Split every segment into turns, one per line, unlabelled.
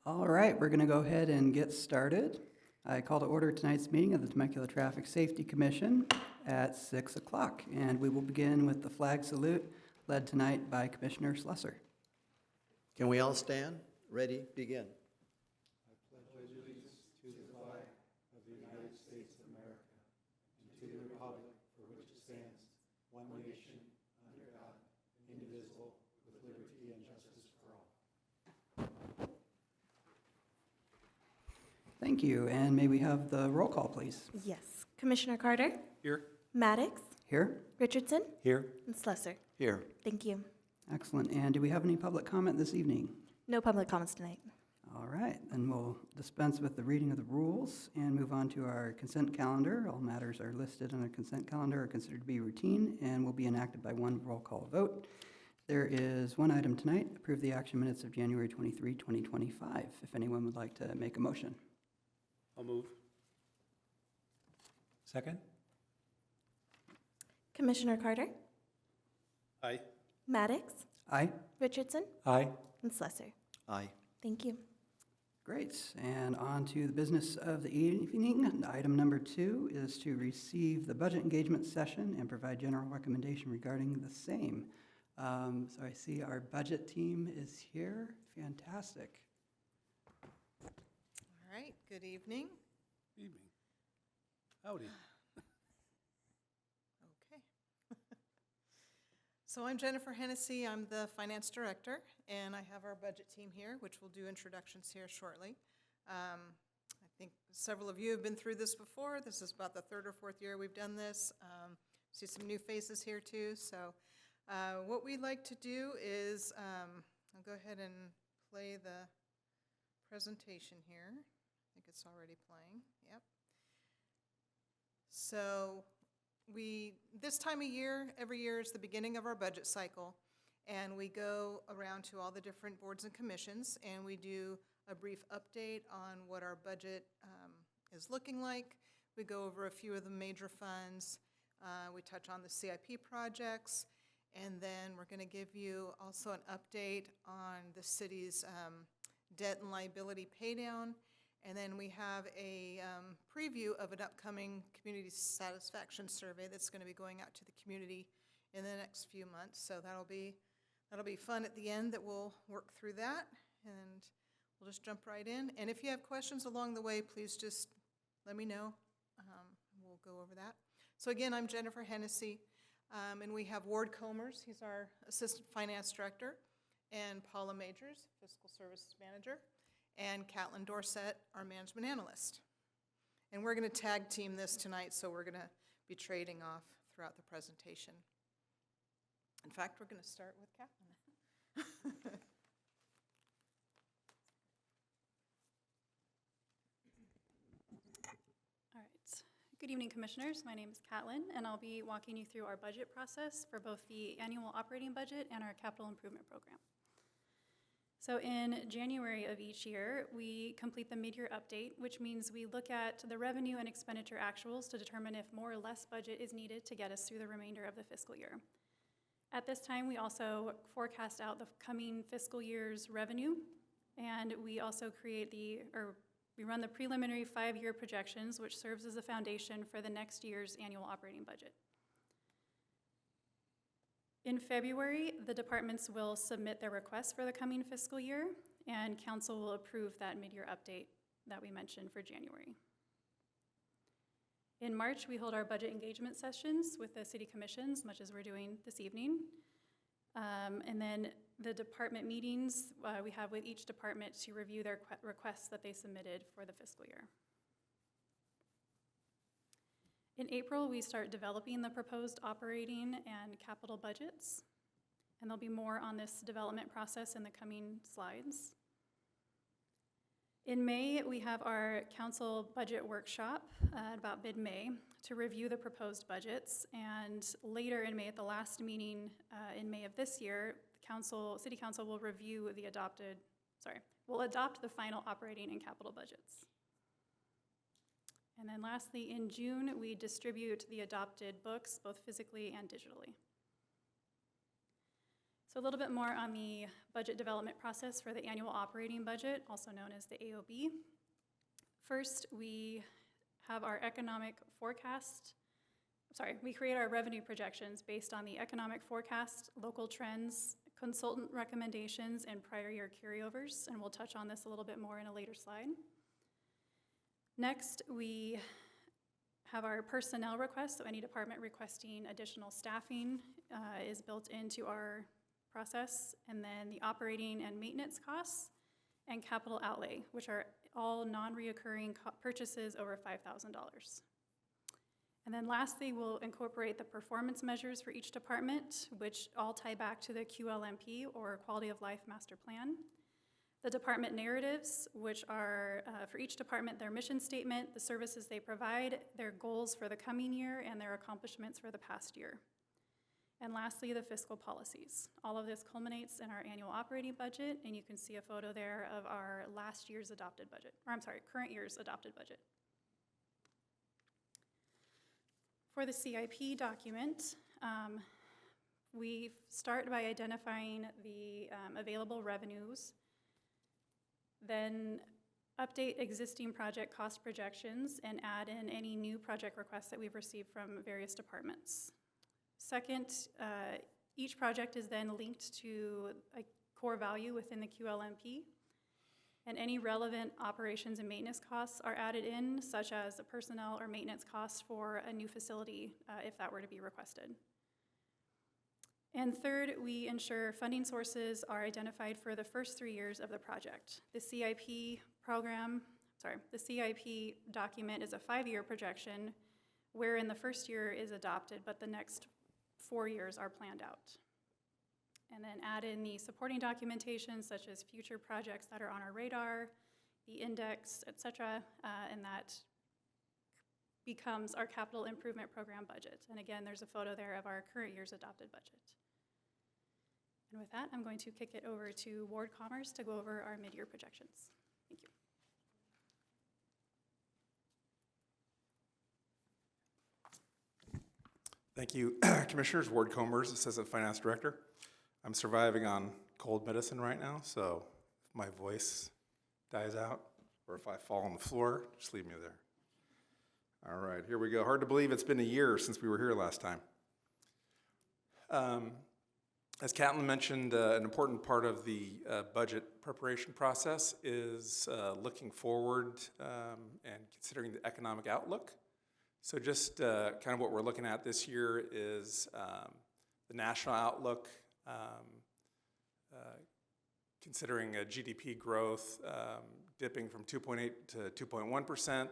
All right, we're going to go ahead and get started. I call to order tonight's meeting of the Temecula Traffic Safety Commission at 6 o'clock, and we will begin with the flag salute led tonight by Commissioner Slusser.
Can we all stand? Ready, begin.
Thank you, and may we have the roll call, please?
Yes. Commissioner Carter?
Here.
Maddox?
Here?
Richardson?
Here.
And Slusser.
Here.
Thank you.
Excellent. And do we have any public comment this evening?
No public comments tonight.
All right, then we'll dispense with the reading of the rules and move on to our consent calendar. All matters are listed on our consent calendar, are considered to be routine, and will be enacted by one roll call vote. There is one item tonight, approve the action minutes of January 23, 2025. If anyone would like to make a motion.
I'll move. Second?
Commissioner Carter?
Aye.
Maddox?
Aye.
Richardson?
Aye.
And Slusser.
Aye.
Thank you.
Great, and on to the business of the evening. Item number 2 is to receive the budget engagement session and provide general recommendation regarding the same. So I see our budget team is here. Fantastic.
All right, good evening.
Evening. Howdy.
Okay. So I'm Jennifer Hennessy, I'm the finance director, and I have our budget team here, which will do introductions here shortly. I think several of you have been through this before. This is about the third or fourth year we've done this. See some new faces here too. So what we'd like to do is, I'll go ahead and play the presentation here. I think it's already playing, yep. So this time of year, every year is the beginning of our budget cycle, and we go around to all the different boards and commissions, and we do a brief update on what our budget is looking like. We go over a few of the major funds. We touch on the CIP projects, and then we're going to give you also an update on the city's debt and liability paydown. And then we have a preview of an upcoming community satisfaction survey that's going to be going out to the community in the next few months. So that'll be fun at the end that we'll work through that, and we'll just jump right in. And if you have questions along the way, please just let me know. We'll go over that. So again, I'm Jennifer Hennessy, and we have Ward Comers, he's our assistant finance director, and Paula Majors, fiscal services manager, and Catlin Dorset, our management analyst. And we're going to tag team this tonight, so we're going to be trading off throughout the presentation. In fact, we're going to start with Catlin.
All right. Good evening, Commissioners. My name is Catlin, and I'll be walking you through our budget process for both the annual operating budget and our capital improvement program. So in January of each year, we complete the mid-year update, which means we look at the revenue and expenditure actuals to determine if more or less budget is needed to get us through the remainder of the fiscal year. At this time, we also forecast out the coming fiscal year's revenue, and we also we run the preliminary 5-year projections, which serves as a foundation for the next year's annual operating budget. In February, the departments will submit their requests for the coming fiscal year, and council will approve that mid-year update that we mentioned for January. In March, we hold our budget engagement sessions with the city commissions, much as we're doing this evening. And then the department meetings we have with each department to review their requests that they submitted for the fiscal year. In April, we start developing the proposed operating and capital budgets, and there'll be more on this development process in the coming slides. In May, we have our council budget workshop about mid-May to review the proposed budgets, and later in May, at the last meeting in May of this year, City Council will will adopt the final operating and capital budgets. And then lastly, in June, we distribute the adopted books, both physically and digitally. So a little bit more on the budget development process for the annual operating budget, also known as the AOB. First, we have our economic forecast. We create our revenue projections based on the economic forecast, local trends, consultant recommendations, and prior year carryovers, and we'll touch on this a little bit more in a later slide. Next, we have our personnel requests, so any department requesting additional staffing is built into our process, and then the operating and maintenance costs and capital outlay, which are all non-reoccurring purchases over $5,000. And then lastly, we'll incorporate the performance measures for each department, which all tie back to the QLMP, or Quality of Life Master Plan. The department narratives, which are for each department, their mission statement, the services they provide, their goals for the coming year, and their accomplishments for the past year. And lastly, the fiscal policies. All of this culminates in our annual operating budget, and you can see a photo there of our current year's adopted budget. For the CIP document, we start by identifying the available revenues, then update existing project cost projections and add in any new project requests that we've received from various departments. Second, each project is then linked to a core value within the QLMP, and any relevant operations and maintenance costs are added in, such as the personnel or maintenance costs for a new facility, if that were to be requested. And third, we ensure funding sources are identified for the first 3 years of the project. The CIP document is a 5-year projection, wherein the first year is adopted, but the next 4 years are planned out. And then add in the supporting documentation, such as future projects that are on our radar, the index, et cetera, and that becomes our capital improvement program budget. And again, there's a photo there of our current year's adopted budget. And with that, I'm going to kick it over to Ward Commerce to go over our mid-year projections. Thank you.
Thank you, Commissioners. Ward Comers, Assistant Finance Director. I'm surviving on cold medicine right now, so if my voice dies out or if I fall on the floor, just leave me there. All right, here we go. Hard to believe it's been a year since we were here last time. As Catlin mentioned, an important part of the budget preparation process is looking forward and considering the economic outlook. So just kind of what we're looking at this year is the national outlook, considering a GDP growth dipping from 2.8 to 2.1%,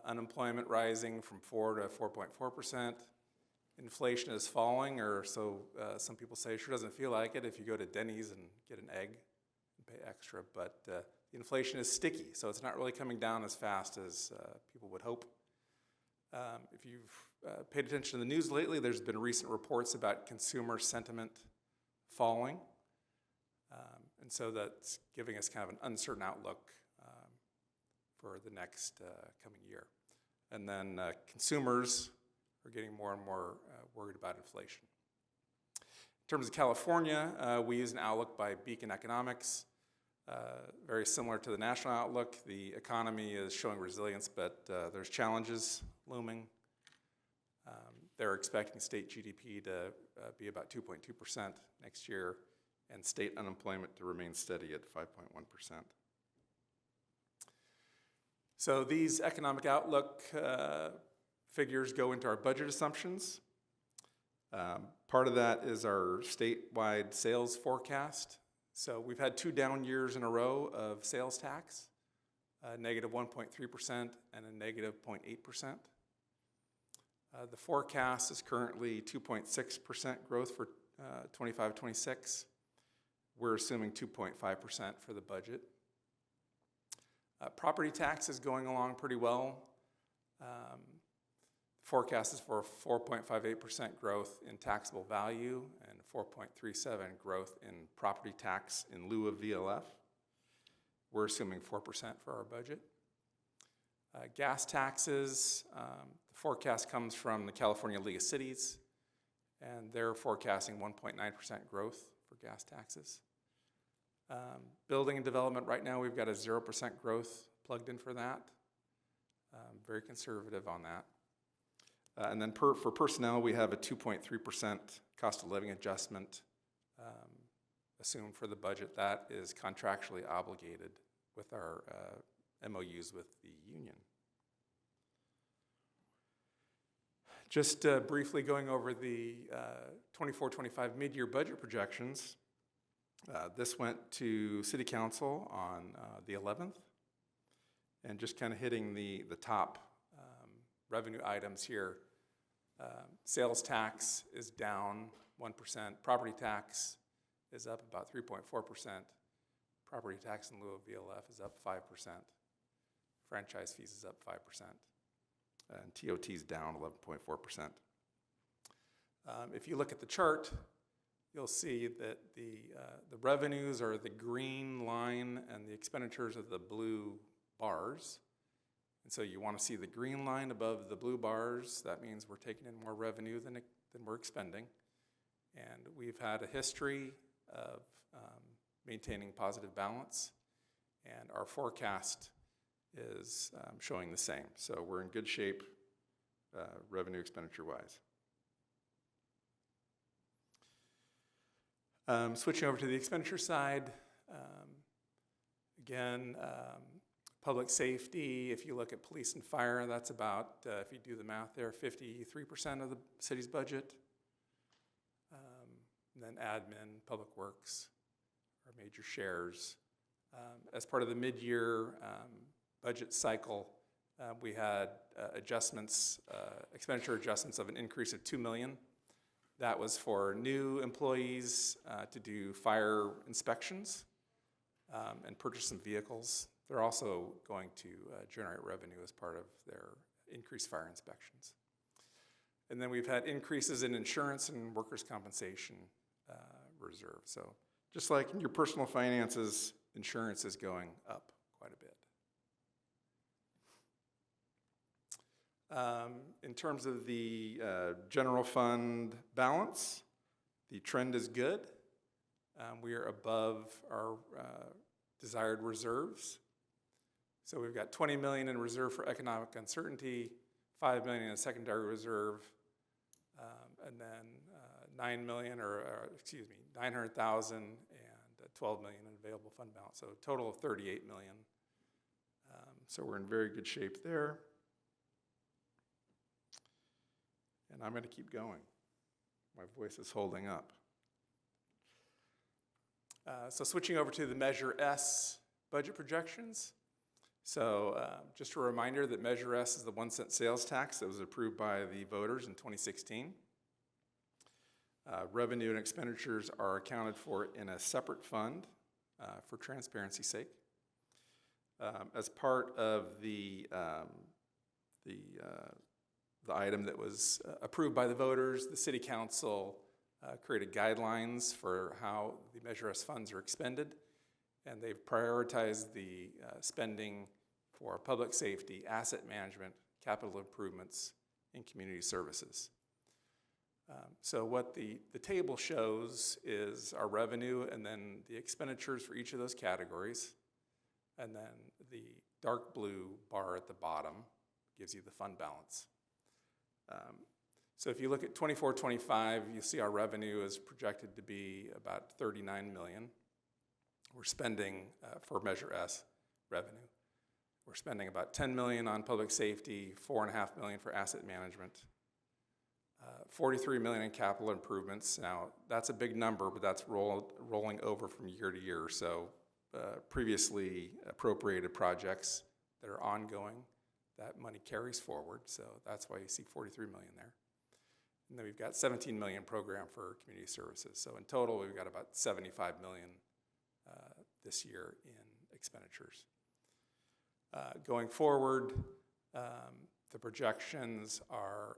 unemployment rising from 4 to 4.4%. Inflation is falling, or so some people say. Sure doesn't feel like it if you go to Denny's and get an egg and pay extra, but the inflation is sticky, so it's not really coming down as fast as people would hope. If you've paid attention to the news lately, there's been recent reports about consumer sentiment falling, and so that's giving us kind of an uncertain outlook for the next coming year. And then consumers are getting more and more worried about inflation. In terms of California, we use an outlook by Beacon Economics, very similar to the national outlook. The economy is showing resilience, but there's challenges looming. They're expecting state GDP to be about 2.2% next year, and state unemployment to remain steady at 5.1%. So these economic outlook figures go into our budget assumptions. Part of that is our statewide sales forecast. So we've had 2 down years in a row of sales tax, negative 1.3% and a negative 0.8%. The forecast is currently 2.6% growth for 25-26. We're assuming 2.5% for the budget. Property tax is going along pretty well. Forecast is for 4.58% growth in taxable value and 4.37% growth in property tax in lieu of VLF. We're assuming 4% for our budget. Gas taxes, the forecast comes from the California League of Cities, and they're forecasting 1.9% growth for gas taxes. Building and development, right now we've got a 0% growth plugged in for that. Very conservative on that. And then for personnel, we have a 2.3% cost of living adjustment assumed for the budget. That is contractually obligated with our MOUs with the union. Just briefly going over the 24-25 mid-year budget projections. This went to City Council on the 11th, and just kind of hitting the top revenue items here. Sales tax is down 1%. Property tax is up about 3.4%. Property tax in lieu of VLF is up 5%. Franchise fees is up 5%. And TOT is down 11.4%. If you look at the chart, you'll see that the revenues are the green line and the expenditures are the blue bars. And so you want to see the green line above the blue bars. That means we're taking in more revenue than we're expending. And we've had a history of maintaining positive balance, and our forecast is showing the same. So we're in good shape revenue expenditure-wise. Switching over to the expenditure side, again, public safety, if you look at police and fire, that's about, if you do the math there, 53% of the city's budget. And then admin, public works, are major shares. As part of the mid-year budget cycle, we had adjustments, expenditure adjustments of an increase of $2 million. That was for new employees to do fire inspections and purchase some vehicles. They're also going to generate revenue as part of their increased fire inspections. And then we've had increases in insurance and workers' compensation reserve. So just like in your personal finances, insurance is going up quite a bit. In terms of the general fund balance, the trend is good. We are above our desired reserves. So we've got $20 million in reserve for economic uncertainty, $5 million in secondary reserve, and then $900,000 and $12 million in available fund balance. So a total of $38 million. So we're in very good shape there. And I'm going to keep going. My voice is holding up. So switching over to the Measure S budget projections. So just a reminder that Measure S is the 1-cent sales tax that was approved by the voters in 2016. Revenue and expenditures are accounted for in a separate fund for transparency's sake. As part of the item that was approved by the voters, the City Council created guidelines for how the Measure S funds are expended, and they've prioritized the spending for public safety, asset management, capital improvements, and community services. So what the table shows is our revenue and then the expenditures for each of those categories, and then the dark blue bar at the bottom gives you the fund balance. So if you look at 24-25, you see our revenue is projected to be about $39 million. We're spending, for Measure S revenue, we're spending about $10 million on public safety, $4.5 million for asset management, $43 million in capital improvements. Now, that's a big number, but that's rolling over from year to year. So previously appropriated projects that are ongoing, that money carries forward. So that's why you see $43 million there. And then we've got $17 million program for community services. So in total, we've got about $75 million this year in expenditures. Going forward, the projections are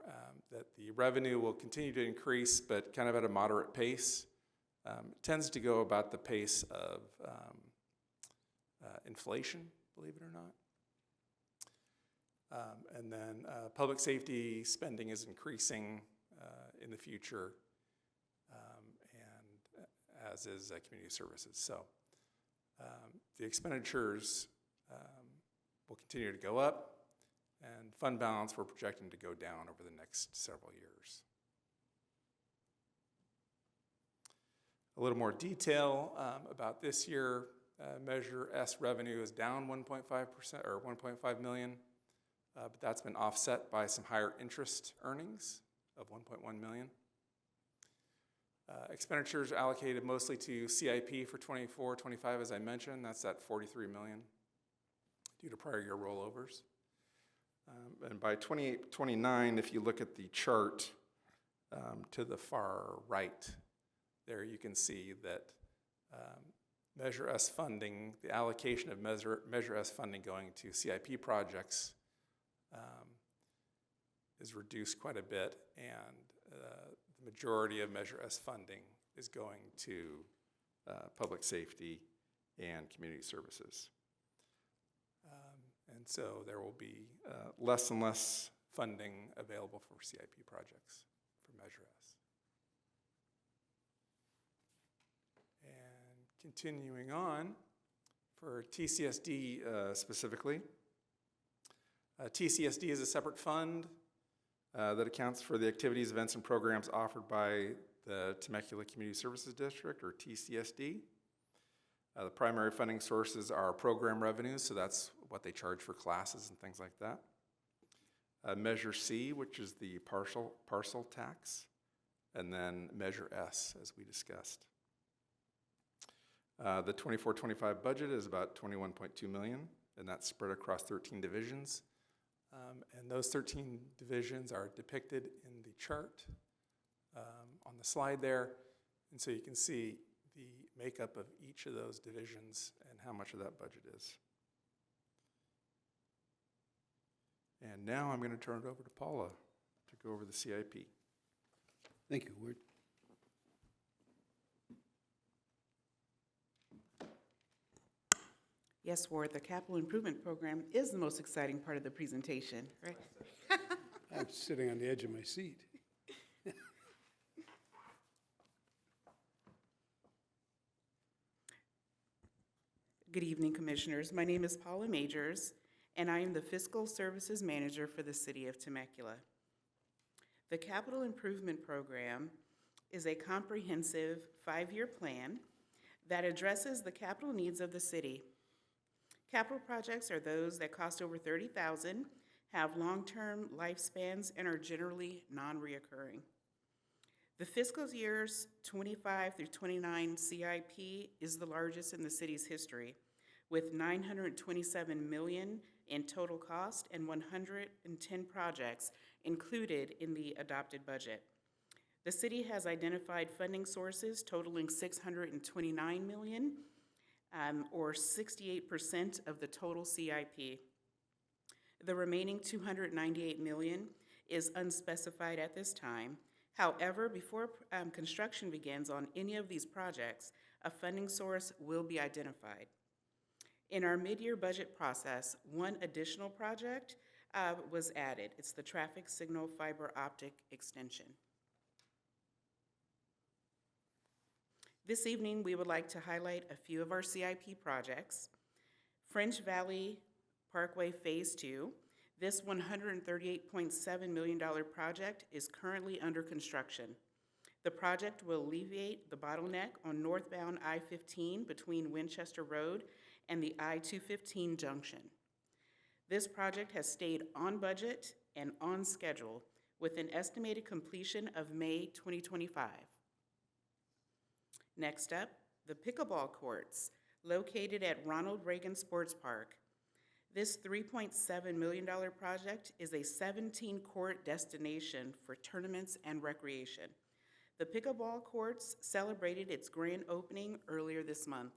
that the revenue will continue to increase, but kind of at a moderate pace. It tends to go about the pace of inflation, believe it or not. And then public safety spending is increasing in the future. as is community services. So the expenditures will continue to go up, and fund balance we're projecting to go down over the next several years. A little more detail about this year. Measure S revenue is down 1.5% or 1.5 million, but that's been offset by some higher interest earnings of 1.1 million. Expenditures allocated mostly to CIP for 24-25, as I mentioned. That's at 43 million due to prior year rollovers. And by 28-29, if you look at the chart to the far right, there you can see that Measure S funding, the allocation of Measure S funding going to CIP projects is reduced quite a bit, and the majority of Measure S funding is going to public safety and community services. And so there will be less and less funding available for CIP projects for Measure S. And continuing on, for TCSD specifically, TCSD is a separate fund that accounts for the activities, events, and programs offered by the Temecula Community Services District, or TCSD. The primary funding sources are program revenues, so that's what they charge for classes and things like that. Measure C, which is the parcel tax, and then Measure S, as we discussed. The 24-25 budget is about $21.2 million, and that's spread across 13 divisions. And those 13 divisions are depicted in the chart on the slide there. And so you can see the makeup of each of those divisions and how much of that budget is. And now I'm going to turn it over to Paula to go over the CIP.
Thank you, Ward.
Yes, Ward, the capital improvement program is the most exciting part of the presentation, right?
I'm sitting on the edge of my seat.
Good evening, Commissioners. My name is Paula Majors, and I am the Fiscal Services Manager for the City of Temecula. The Capital Improvement Program is a comprehensive 5-year plan that addresses the capital needs of the city. Capital projects are those that cost over $30,000, have long-term lifespans, and are generally non-reoccurring. The fiscal years 25 through 29 CIP is the largest in the city's history, with $927 million in total cost and 110 projects included in the adopted budget. The city has identified funding sources totaling $629 million, or 68% of the total CIP. The remaining $298 million is unspecified at this time. However, before construction begins on any of these projects, a funding source will be identified. In our mid-year budget process, one additional project was added. It's the traffic signal fiber optic extension. This evening, we would like to highlight a few of our CIP projects. French Valley Parkway Phase 2. This $138.7 million project is currently under construction. The project will alleviate the bottleneck on northbound I-15 between Winchester Road and the I-215 junction. This project has stayed on budget and on schedule with an estimated completion of May 2025. Next up, the pickleball courts located at Ronald Reagan Sports Park. This $3.7 million project is a 17-court destination for tournaments and recreation. The pickleball courts celebrated its grand opening earlier this month.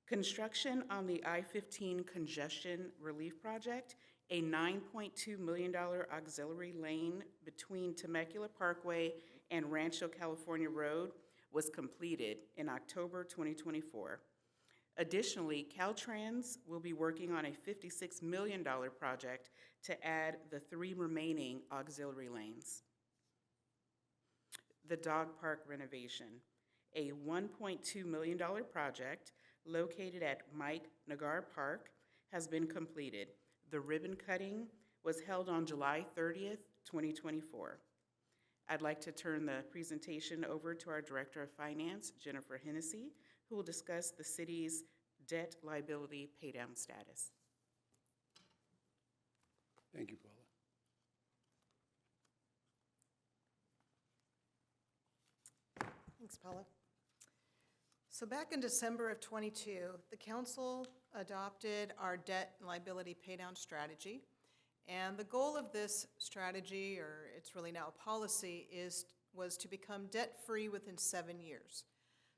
Construction on the I-15 congestion relief project, a $9.2 million auxiliary lane between Temecula Parkway and Rancho California Road, was completed in October 2024. Additionally, Caltrans will be working on a $56 million project to add the 3 remaining auxiliary lanes. the dog park renovation. A $1.2 million project located at Mike Nagar Park has been completed. The ribbon cutting was held on July 30th, 2024. I'd like to turn the presentation over to our Director of Finance, Jennifer Hennessy, who will discuss the city's debt liability paydown status.
Thank you, Paula.
Thanks, Paula. So back in December of '22, the council adopted our debt and liability paydown strategy. And the goal of this strategy, or it's really now a policy, was to become debt-free within 7 years.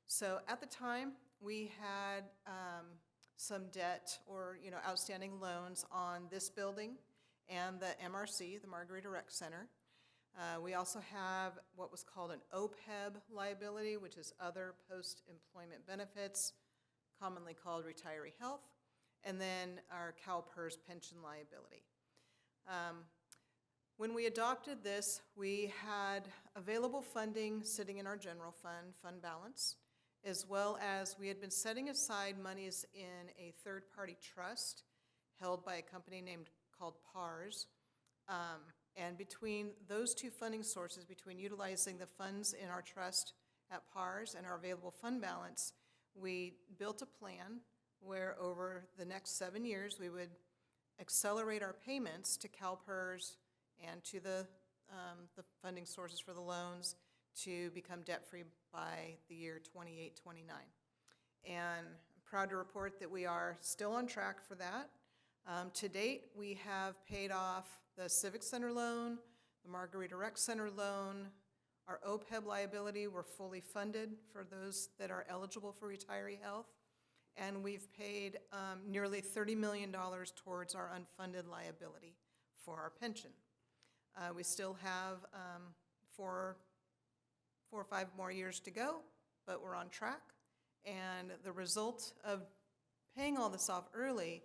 So at the time, we had some debt or, outstanding loans on this building and the MRC, the Margarita Rec Center. We also have what was called an OPEB liability, which is other post-employment benefits, commonly called retiree health, and then our CalPERS pension liability. When we adopted this, we had available funding sitting in our general fund balance, as well as we had been setting aside monies in a third-party trust held by a company called PARS. And between those two funding sources, between utilizing the funds in our trust at PARS and our available fund balance, we built a plan where over the next 7 years, we would accelerate our payments to CalPERS and to the funding sources for the loans to become debt-free by the year 28, 29. And I'm proud to report that we are still on track for that. To date, we have paid off the Civic Center loan, the Margarita Rec Center loan, our OPEB liability. We're fully funded for those that are eligible for retiree health. And we've paid nearly $30 million towards our unfunded liability for our pension. We still have 4 or 5 more years to go, but we're on track. And the result of paying all this off early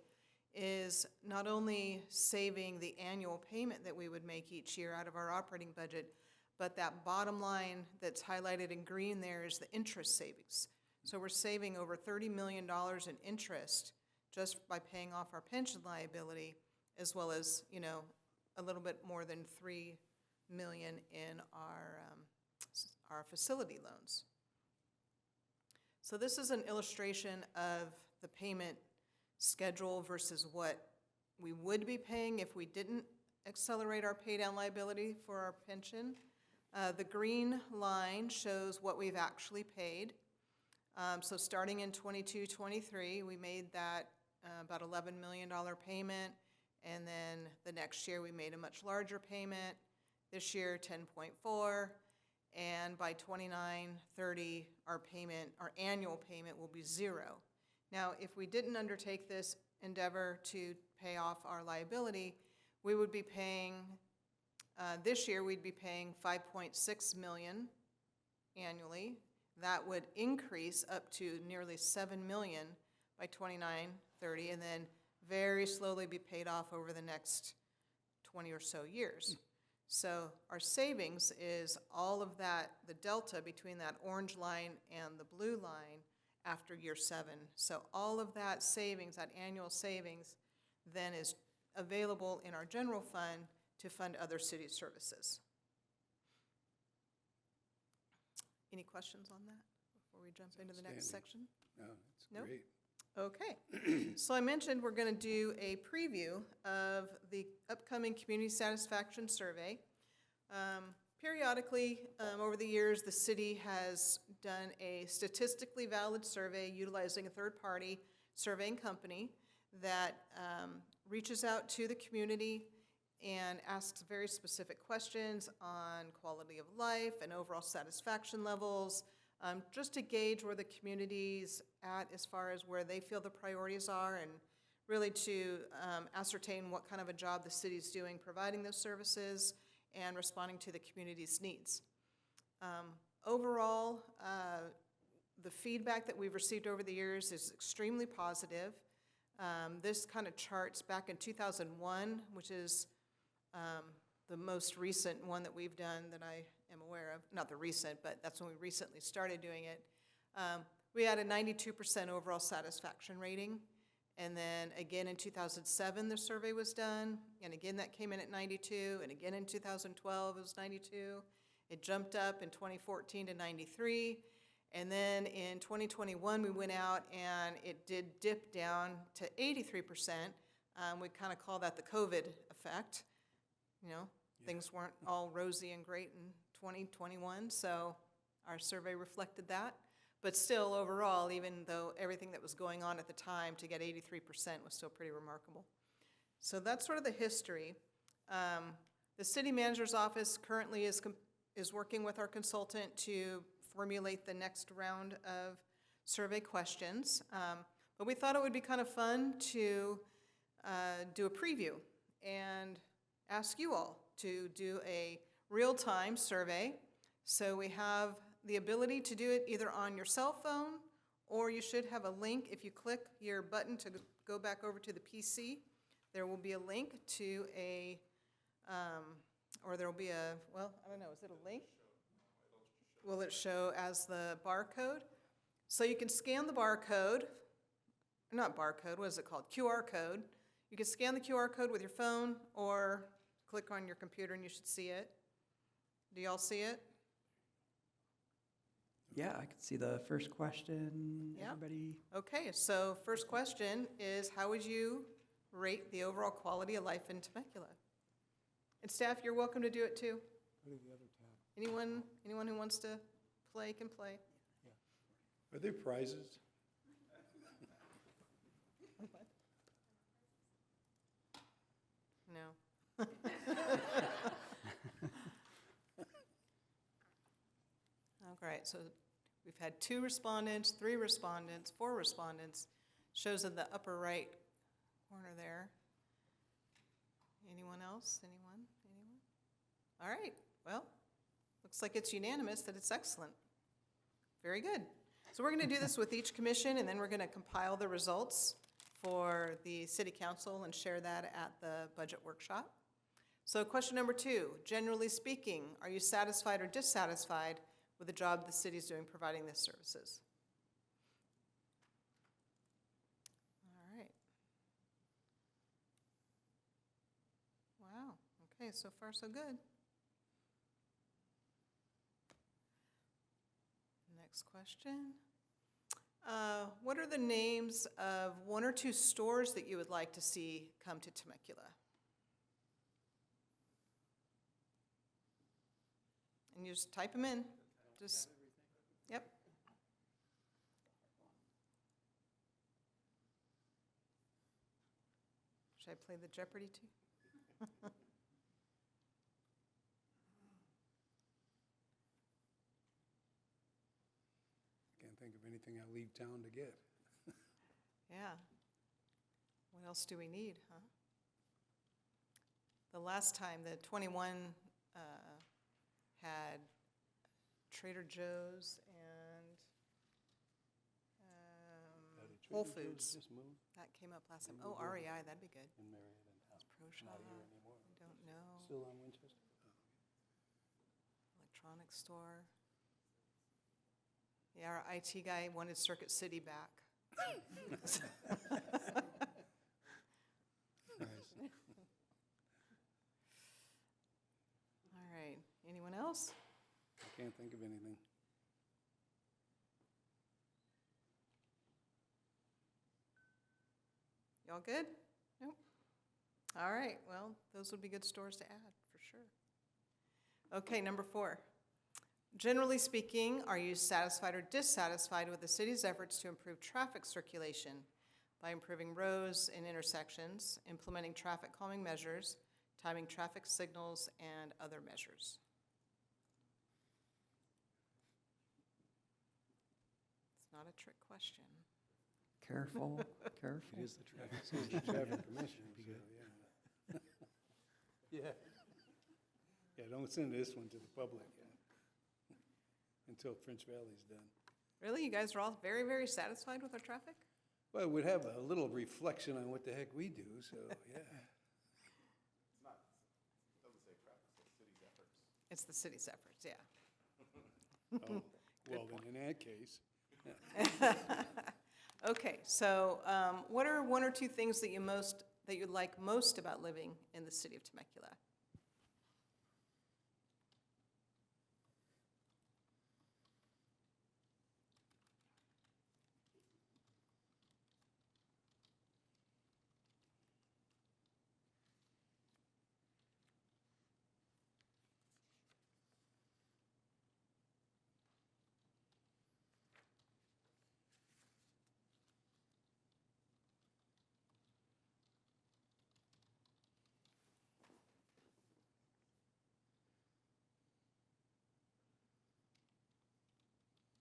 is not only saving the annual payment that we would make each year out of our operating budget, but that bottom line that's highlighted in green there is the interest savings. So we're saving over $30 million in interest just by paying off our pension liability, as well as, a little bit more than $3 million in our facility loans. So this is an illustration of the payment schedule versus what we would be paying if we didn't accelerate our pay down liability for our pension. The green line shows what we've actually paid. So starting in 22-23, we made that about $11 million payment, and then the next year we made a much larger payment. This year, 10.4, and by 29-30, our annual payment will be 0. Now, if we didn't undertake this endeavor to pay off our liability, we would be paying, this year we'd be paying $5.6 million annually. That would increase up to nearly $7 million by 29-30, and then very slowly be paid off over the next 20 or so years. So our savings is all of that, the delta between that orange line and the blue line after year 7. So all of that savings, that annual savings, then is available in our general fund to fund other city services. Any questions on that before we jump into the next section?
No, it's
Nope.
great.
Okay. So I mentioned we're going to do a preview of the upcoming community satisfaction survey. Periodically, over the years, the city has done a statistically valid survey utilizing a third-party surveying company that reaches out to the community and asks very specific questions on quality of life and overall satisfaction levels, just to gauge where the community's at as far as where they feel the priorities are, and really to ascertain what kind of a job the city's doing providing those services and responding to the community's needs. Overall, the feedback that we've received over the years is extremely positive. This kind of charts back in 2001, which is the most recent one that we've done that I am aware of, not the recent, but that's when we recently started doing it. We had a 92% overall satisfaction rating. And then again in 2007, the survey was done, and again that came in at 92, and again in 2012 it was 92. It jumped up in 2014 to 93, and then in 2021 we went out and it did dip down to 83%. We kind of call that the COVID effect. You know, things weren't all rosy and great in 2021, so our survey reflected that. But still, overall, even though everything that was going on at the time, to get 83% was still pretty remarkable. So that's sort of the history. The city manager's office currently is working with our consultant to formulate the next round of survey questions. But we thought it would be kind of fun to do a preview and ask you all to do a real-time survey. So we have the ability to do it either on your cell phone, or you should have a link. If you click your button to go back over to the PC, there will be a link to a, or there will be a, well, I don't know, is it a link? Will it show as the barcode? So you can scan the barcode, not barcode, what is it called? QR code. You can scan the QR code with your phone or click on your computer and you should see it. Do y'all see it?
Yeah, I could see the first question.
Yeah.
Everybody,
Okay, so first question is, how would you rate the overall quality of life in Temecula? And staff, you're welcome to do it too.
Go to the other tab.
Anyone who wants to play can play.
Are there prizes?
No. All right, so we've had 2 respondents, 3 respondents, 4 respondents. Shows in the upper right corner there. Anyone else? Anyone? All right, well, looks like it's unanimous that it's excellent. Very good. So we're going to do this with each commission, and then we're going to compile the results for the city council and share that at the budget workshop. So question number 2, generally speaking, are you satisfied or dissatisfied with the job the city is doing providing these services? All right. Wow, okay, so far so good. Next question. What are the names of 1 or 2 stores that you would like to see come to Temecula? And you just type them in. Just, yep. Should I play the Jeopardy too?
Can't think of anything I leave town to get.
Yeah. What else do we need, huh? The last time, the 21 had Trader Joe's and Whole
Trader Joe's
Foods.
just moved
That came up last time.
Didn't
Oh,
move over.
REI, that'd be good.
in Marietta now.
It's Pro
Not
Shop.
here anymore.
I don't know.
Still on Winchester?
Electronics store. Yeah, our IT guy wanted Circuit City back.
Nice.
All right, anyone else?
I can't think of anything.
Y'all good? Nope. All right, well, those would be good stores to add, for sure. Okay, number 4. Generally speaking, are you satisfied or dissatisfied with the city's efforts to improve traffic circulation by improving roads and intersections, implementing traffic calming measures, timing traffic signals, and other measures? It's not a trick question.
careful, careful.
It is the traffic commission, so, yeah. Yeah. Yeah, don't send this one to the public until French Valley's done.
Really? You guys are all very, very satisfied with our traffic?
Well, it would have a little reflection on what the heck we do, so, yeah.
It's the city's efforts, yeah.
Oh, well, then in that case,
Okay, so what are one or two things that you like most about living in the city of Temecula?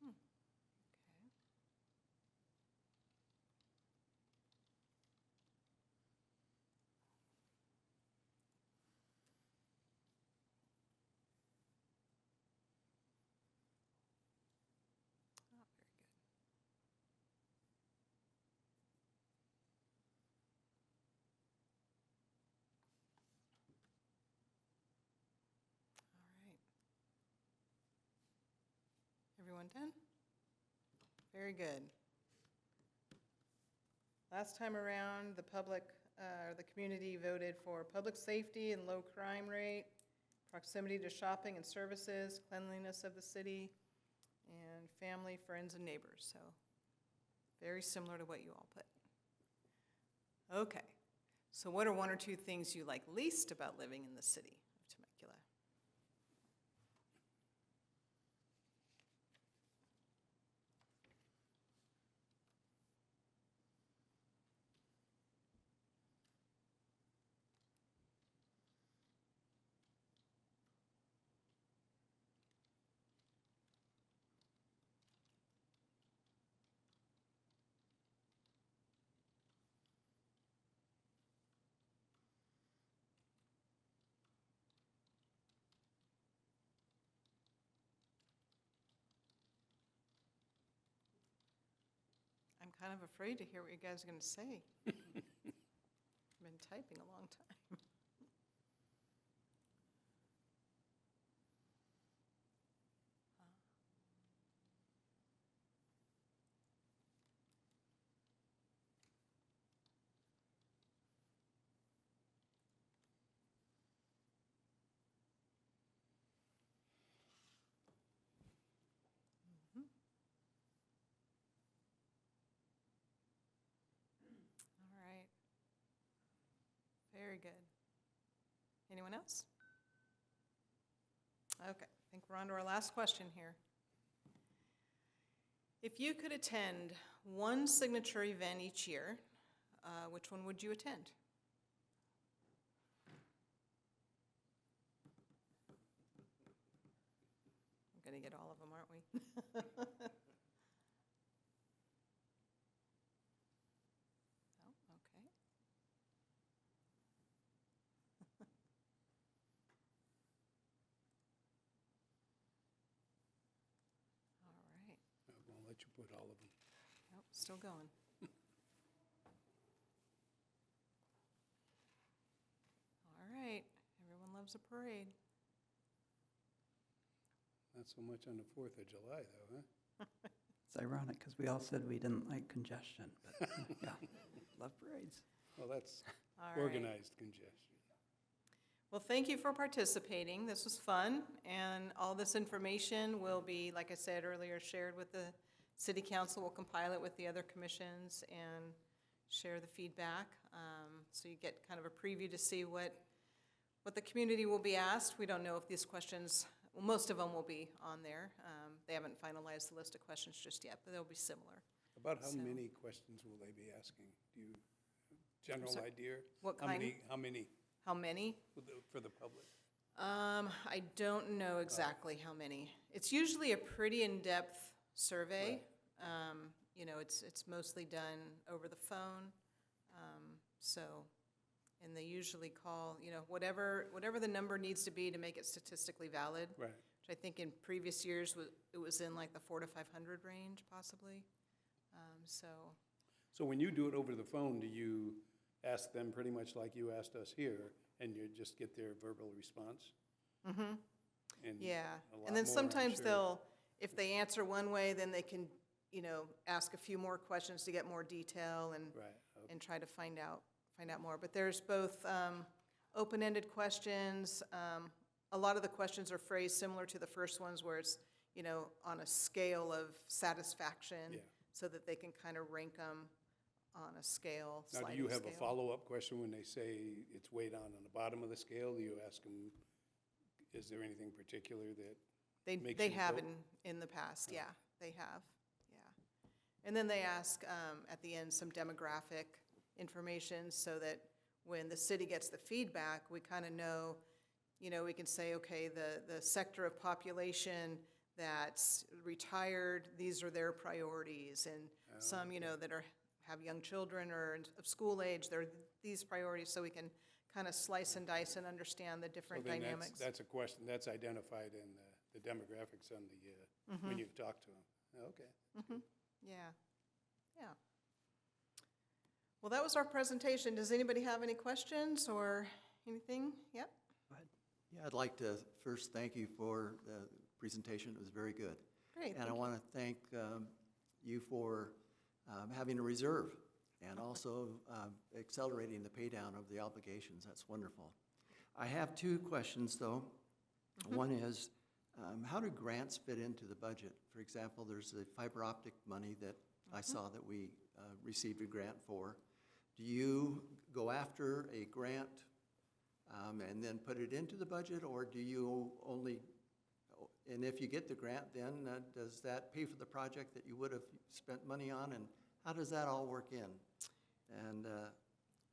Oh, very good. All right. Everyone done? Very good. Last time around, the community voted for public safety and low crime rate, proximity to shopping and services, cleanliness of the city, and family, friends, and neighbors. So very similar to what you all put. Okay, so what are one or two things you like least about living in the city of Temecula? I'm kind of afraid to hear what you guys are going to say. I've been typing a long time. All right. Very good. Anyone else? Okay, I think we're on to our last question here. If you could attend one signature event each year, which one would you attend? We're going to get all of them, aren't we? Oh, okay. All right.
I won't let you put all of them.
Nope, still going. All right, everyone loves a parade.
Not so much on the 4th of July, though, huh?
It's ironic because we all said we didn't like congestion, but yeah, love parades.
Well, that's
All right.
organized congestion.
Well, thank you for participating. This was fun, and all this information will be, like I said earlier, shared with the city council. We'll compile it with the other commissions and share the feedback. So you get kind of a preview to see what the community will be asked. We don't know if these questions, well, most of them will be on there. They haven't finalized the list of questions just yet, but they'll be similar.
About how
So-
many questions will they be asking? Do you, general
sorry,
idea?
what
How
kind?
many? How many
How many?
for the public?
I don't know exactly how many. It's usually a pretty in-depth survey. You know, it's mostly done over the phone. And they usually call, you know, whatever the number needs to be to make it statistically valid.
Right.
Which I think in previous years, it was in like the 400 to 500 range possibly.
So when you do it over the phone, do you ask them pretty much like you asked us here, and you just get their verbal response?
Yeah,
a lot
and then
more, I'm
sometimes
sure.
they'll, if they answer one way, then they can, ask a few more questions to get more detail and,
Right, okay.
and try to find out more. But there's both open-ended questions. A lot of the questions are phrased similar to the first ones where it's, on a scale of satisfaction,
Yeah.
so that they can kind of rank them on a scale,
Now, do
sliding
you have a
scale.
follow-up question when they say it's way down on the bottom of the scale? Do you ask them, is there anything particular that makes
They
you
have
vote?
in the past, yeah, they have, yeah. And then they ask at the end some demographic information so that when the city gets the feedback, we kind of know, we can say, okay, the sector of population that's retired, these are their priorities, and some, that have young children or of school age, they're these priorities, so we can kind of slice and dice and understand the different
So then
dynamics.
that's a question, that's identified in the demographics on the, when you've talked to them. Okay.
Yeah, yeah. Well, that was our presentation. Does anybody have any questions or anything? Yep.
Go ahead.
Yeah, I'd like to first thank you for the presentation. It was very good.
Great,
And I
thank you.
want to thank you for having a reserve and also accelerating the paydown of the obligations. That's wonderful. I have two questions, though. One is, how do grants fit into the budget? For example, there's the fiber optic money that I saw that we received a grant for. Do you go after a grant and then put it into the budget, or do you only, and if you get the grant, then does that pay for the project that you would have spent money on, and how does that all work in? And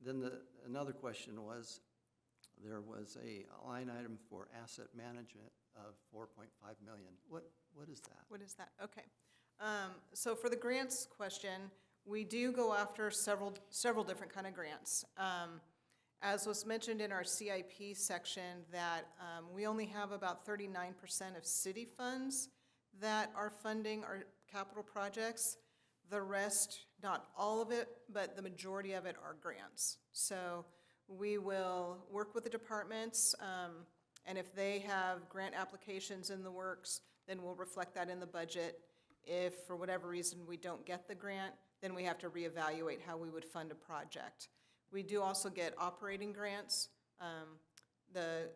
then another question was, there was a line item for asset management of 4.5 million. What is that?
What is that? Okay. So for the grants question, we do go after several different kind of grants. As was mentioned in our CIP section, that we only have about 39% of city funds that are funding our capital projects. The rest, not all of it, but the majority of it are grants. So we will work with the departments, and if they have grant applications in the works, then we'll reflect that in the budget. If, for whatever reason, we don't get the grant, then we have to reevaluate how we would fund a project. We do also get operating grants. The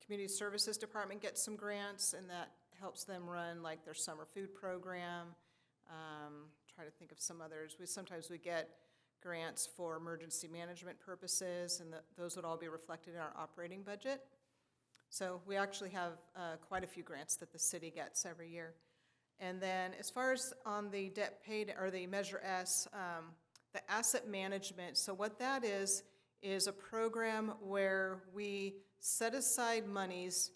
Community Services Department gets some grants, and that helps them run like their summer food program. Try to think of some others. Sometimes we get grants for emergency management purposes, and those would all be reflected in our operating budget. So we actually have quite a few grants that the city gets every year. And then as far as on the debt paid, or the Measure S, the asset management, so what that is a program where we set aside monies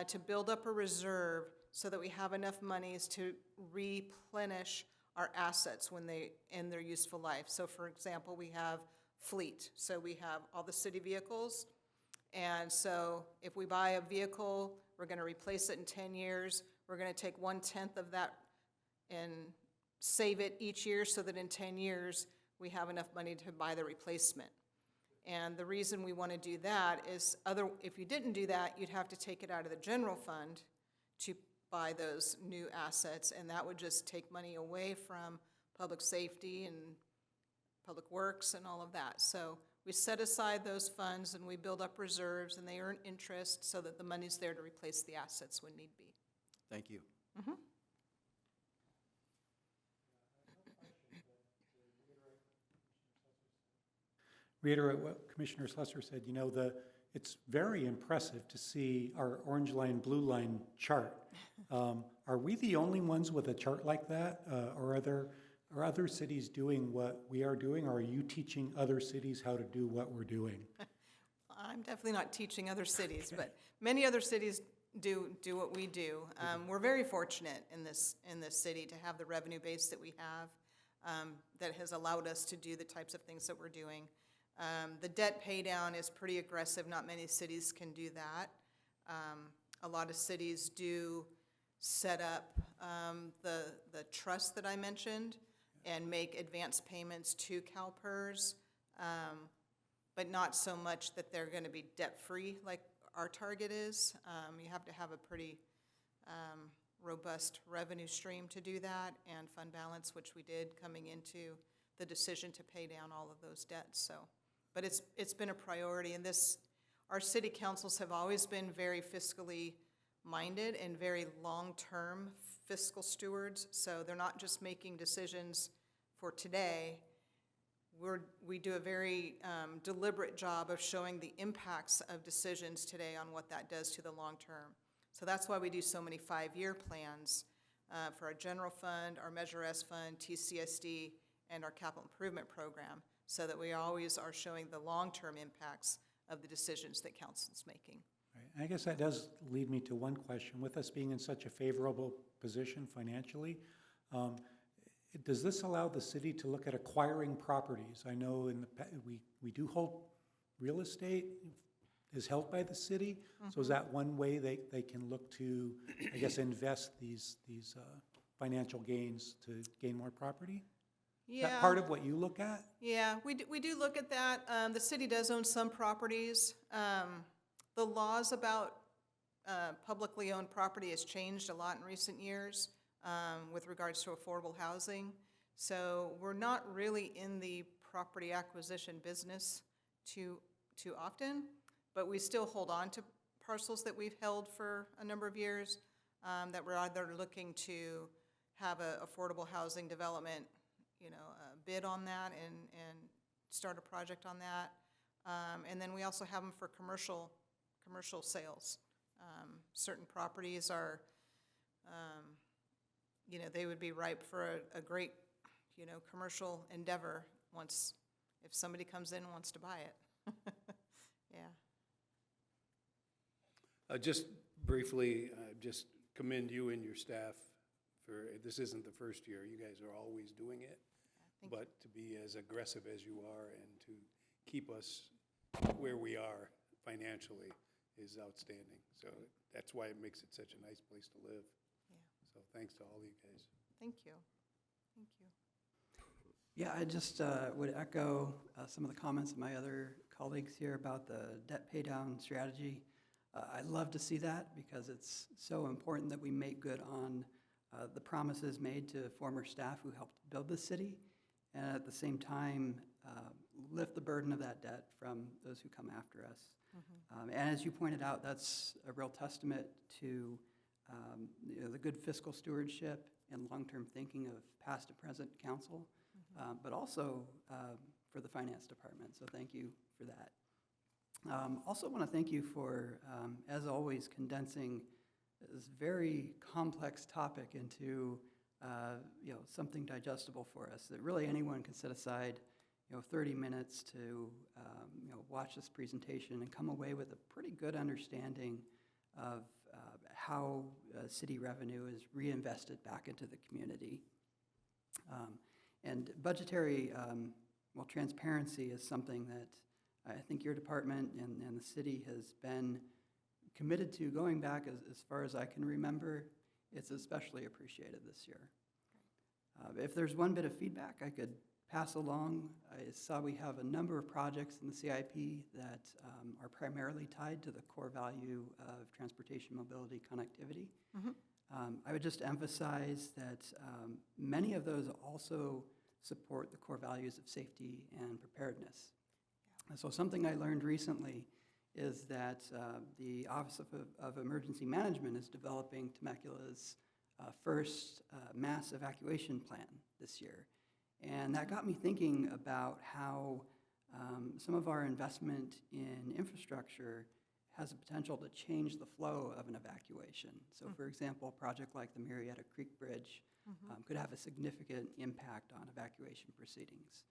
to build up a reserve so that we have enough monies to replenish our assets when they end their useful life. So for example, we have fleet. So we have all the city vehicles. And so if we buy a vehicle, we're going to replace it in 10 years. We're going to take 1/10 of that and save it each year so that in 10 years, we have enough money to buy the replacement. And the reason we want to do that is if you didn't do that, you'd have to take it out of the general fund to buy those new assets, and that would just take money away from public safety and public works and all of that. So we set aside those funds and we build up reserves, and they earn interest so that the money's there to replace the assets when need be.
Thank you.
Reiterate what Commissioner Slusser said, it's very impressive to see our orange line, blue line chart. Are we the only ones with a chart like that? Or are other cities doing what we are doing? Or are you teaching other cities how to do what we're doing?
I'm definitely not teaching other cities, but many other cities do what we do. We're very fortunate in this city to have the revenue base that we have that has allowed us to do the types of things that we're doing. The debt pay down is pretty aggressive. Not many cities can do that. A lot of cities do set up the trust that I mentioned and make advance payments to CalPERS, but not so much that they're going to be debt-free like our target is. You have to have a pretty robust revenue stream to do that, and fund balance, which we did coming into the decision to pay down all of those debts, so. But it's been a priority, and our city councils have always been very fiscally minded and very long-term fiscal stewards, so they're not just making decisions for today. We do a very deliberate job of showing the impacts of decisions today on what that does to the long term. So that's why we do so many 5-year plans for our general fund, our Measure S fund, TCSD, and our capital improvement program, so that we always are showing the long-term impacts of the decisions that council's making.
Right. I guess that does lead me to one question. With us being in such a favorable position financially, does this allow the city to look at acquiring properties? I know we do hold real estate is held by the city, so is that one way they can look to, I guess, invest these financial gains to gain more property? Is
Yeah.
that part of what you look at?
Yeah, we do look at that. The city does own some properties. The laws about publicly owned property has changed a lot in recent years with regards to affordable housing. So we're not really in the property acquisition business too often, but we still hold on to parcels that we've held for a number of years that we're either looking to have an affordable housing development, bid on that and start a project on that. And then we also have them for commercial sales. Certain properties are, they would be ripe for a great, commercial endeavor if somebody comes in and wants to buy it. Yeah.
Just briefly, just commend you and your staff for, this isn't the first year, you guys are always doing it.
Thank you.
But to be as aggressive as you are and to keep us where we are financially is outstanding. So that's why it makes it such a nice place to live.
Yeah.
So thanks to all you guys.
Thank you. Thank you.
Yeah, I just would echo some of the comments of my other colleagues here about the debt pay down strategy. I'd love to see that because it's so important that we make good on the promises made to former staff who helped build this city, and at the same time lift the burden of that debt from those who come after us. And as you pointed out, that's a real testament to the good fiscal stewardship and long-term thinking of past and present council, but also for the finance department. So thank you for that. Also want to thank you for, as always, condensing this very complex topic into something digestible for us, that really anyone can set aside 30 minutes to watch this presentation and come away with a pretty good understanding of how city revenue is reinvested back into the community. And budgetary, transparency is something that I think your department and the city has been committed to going back as far as I can remember. It's especially appreciated this year. If there's one bit of feedback I could pass along, I saw we have a number of projects in the CIP that are primarily tied to the core value of transportation, mobility, connectivity. I would just emphasize that many of those also support the core values of safety and preparedness. So something I learned recently is that the Office of Emergency Management is developing Temecula's first mass evacuation plan this year. And that got me thinking about how some of our investment in infrastructure has the potential to change the flow of an evacuation. So for example, a project like the Marietta Creek Bridge could have a significant impact on evacuation proceedings.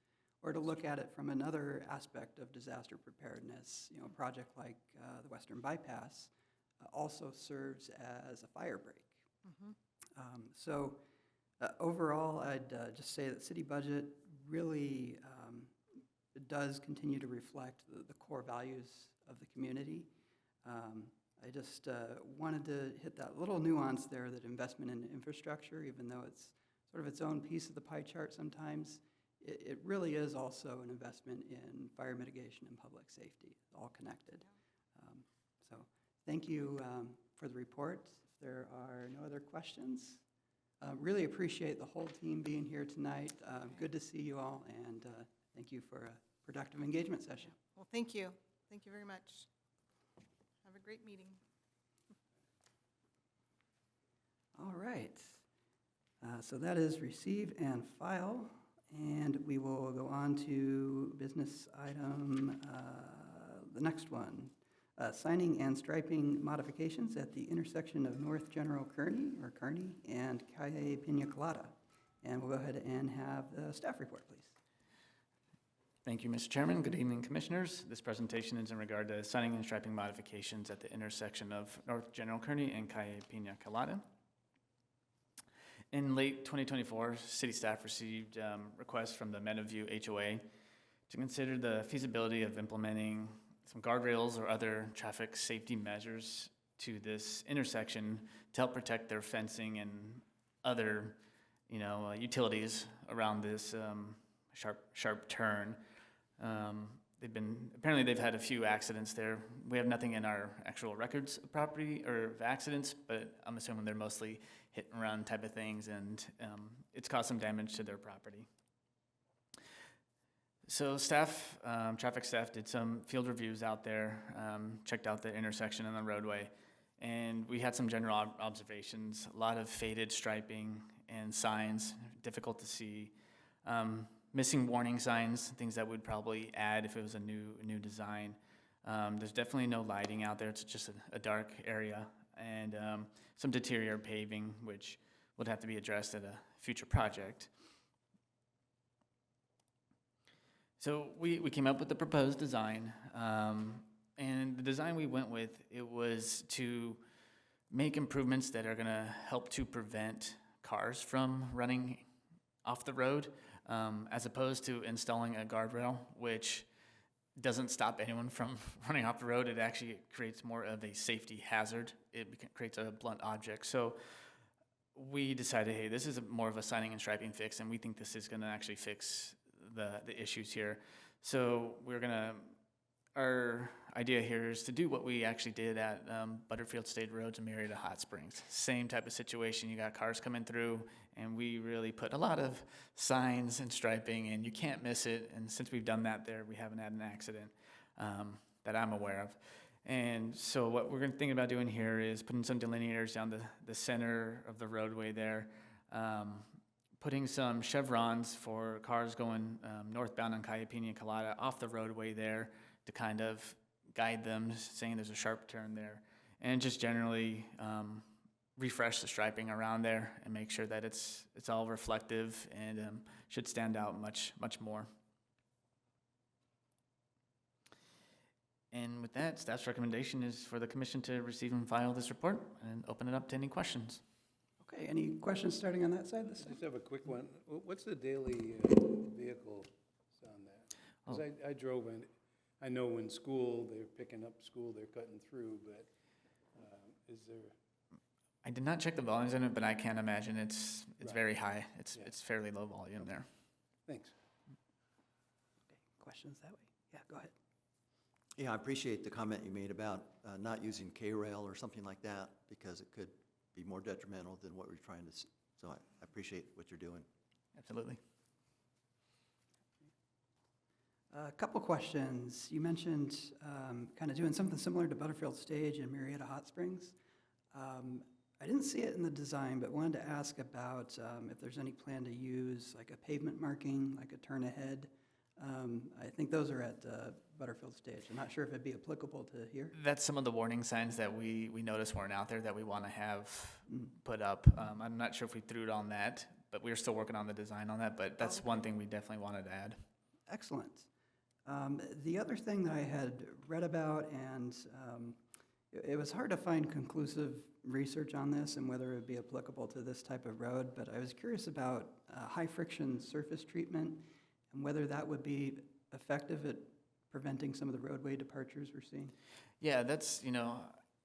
Or to look at it from another aspect of disaster preparedness, a project like the Western Bypass also serves as a fire break. So overall, I'd just say that city budget really does continue to reflect the core values of the community. I just wanted to hit that little nuance there, that investment in infrastructure, even though it's sort of its own piece of the pie chart sometimes, it really is also an investment in fire mitigation and public safety, all connected. So thank you for the report. If there are no other questions, really appreciate the whole team being here tonight. Good to see you all, and thank you for a productive engagement session.
Well, thank you. Thank you very much. Have a great meeting.
All right. So that is receive and file, and we will go on to business item, the next one. Signing and striping modifications at the intersection of North General Kearney and Calle Pina Colada. And we'll go ahead and have the staff report, please.
Thank you, Mr. Chairman. Good evening, Commissioners. This presentation is in regard to signing and striping modifications at the intersection of North General Kearney and Calle Pina Colada. In late 2024, city staff received requests from the Meadowview HOA to consider the feasibility of implementing some guardrails or other traffic safety measures to this intersection to help protect their fencing and other, utilities around this sharp turn. Apparently they've had a few accidents there. We have nothing in our actual records of property or of accidents, but I'm assuming they're mostly hit and run type of things, and it's caused some damage to their property. So traffic staff did some field reviews out there, checked out the intersection and the roadway, and we had some general observations, a lot of faded striping and signs, difficult to see. Missing warning signs, things that we'd probably add if it was a new design. There's definitely no lighting out there. It's just a dark area, and some deteriorated paving, which would have to be addressed at a future project. So we came up with the proposed design, and the design we went with, it was to make improvements that are gonna help to prevent cars from running off the road, as opposed to installing a guardrail, which doesn't stop anyone from running off the road. It actually creates more of a safety hazard. It creates a blunt object. So we decided, hey, this is more of a signing and striping fix, and we think this is gonna actually fix the issues here. So our idea here is to do what we actually did at Butterfield State Roads and Marietta Hot Springs. Same type of situation. You got cars coming through, and we really put a lot of signs and striping, and you can't miss it. And since we've done that there, we haven't had an accident that I'm aware of. And so what we're thinking about doing here is putting some delineators down the center of the roadway there, putting some chevrons for cars going northbound on Calle Pina Colada off the roadway there to kind of guide them, saying there's a sharp turn there, and just generally refresh the striping around there and make sure that it's all reflective and should stand out much more. And with that, staff's recommendation is for the commission to receive and file this report and open it up to any questions.
Okay, any questions starting on that side?
I just have a quick one. What's the daily vehicle on that? Because I drove in, I know when they're picking up school, they're cutting through, but is there?
I did not check the volumes in it, but I can't imagine it's
Right.
very high. It's
Yeah.
it's fairly low volume there.
Thanks.
Okay, questions that way? Yeah, go ahead.
Yeah, I appreciate the comment you made about not using K-rail or something like that, because it could be more detrimental than what we're trying to, so I appreciate what you're doing.
Absolutely.
A couple questions. You mentioned kind of doing something similar to Butterfield Stage and Marietta Hot Springs. I didn't see it in the design, but wanted to ask about if there's any plan to use like a pavement marking, like a turn ahead. I think those are at Butterfield Stage. I'm not sure if it'd be applicable to here.
That's some of the warning signs that we noticed weren't out there that we want to have put up. I'm not sure if we threw it on that, but we're still working on the design on that, but that's one thing we definitely wanted to add.
Excellent. The other thing that I had read about, and it was hard to find conclusive research on this and whether it would be applicable to this type of road, but I was curious about high-friction surface treatment and whether that would be effective at preventing some of the roadway departures we're seeing.
Yeah, that's,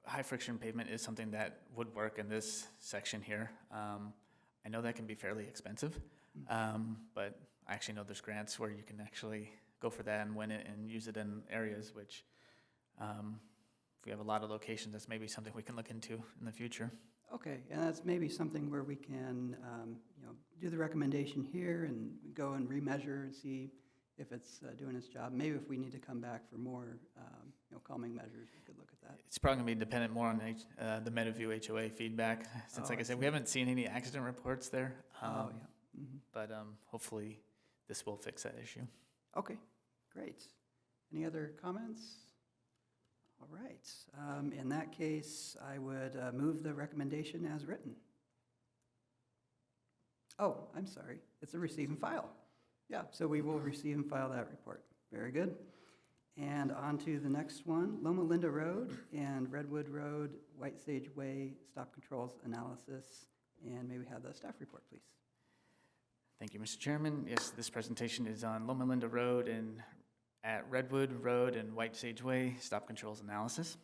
high-friction pavement is something that would work in this section here. I know that can be fairly expensive, but I actually know there's grants where you can actually go for that and win it and use it in areas which, we have a lot of locations, that's maybe something we can look into in the future.
Okay, and that's maybe something where we can, do the recommendation here and go and remeasure and see if it's doing its job. Maybe if we need to come back for more, calming measures, we could look at that.
It's probably gonna be dependent more on the Meadowview HOA feedback, since
Oh,
like I
I
said,
see.
we haven't seen any accident reports there.
Oh, yeah. Mhm.
But hopefully this will fix that issue.
Okay, great. Any other comments? All right. In that case, I would move the recommendation as written. Oh, I'm sorry. It's a receive and file. Yeah, so we will receive and file that report. Very good. And on to the next one, Loma Linda Road and Redwood Road, White Sage Way, stop controls analysis. And may we have the staff report, please?
Thank you, Mr. Chairman. Yes, this presentation is on Loma Linda Road and at Redwood Road and White Sage Way, stop controls analysis.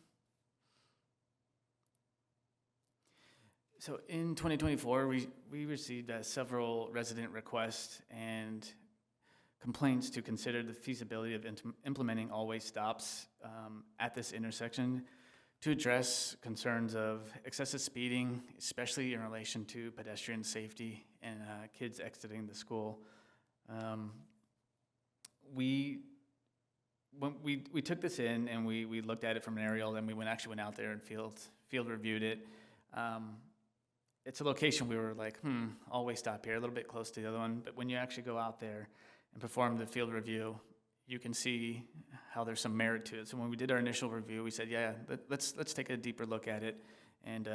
So in 2024, we received several resident requests and complaints to consider the feasibility of implementing all-way stops at this intersection to address concerns of excessive speeding, especially in relation to pedestrian safety and kids exiting the school. We took this in and we looked at it from an aerial, and we actually went out there and field reviewed it. It's a location we were like, always stop here, a little bit close to the other one. But when you actually go out there and perform the field review, you can see how there's some merit to it. So when we did our initial review, we said, yeah, let's take a deeper look at it. And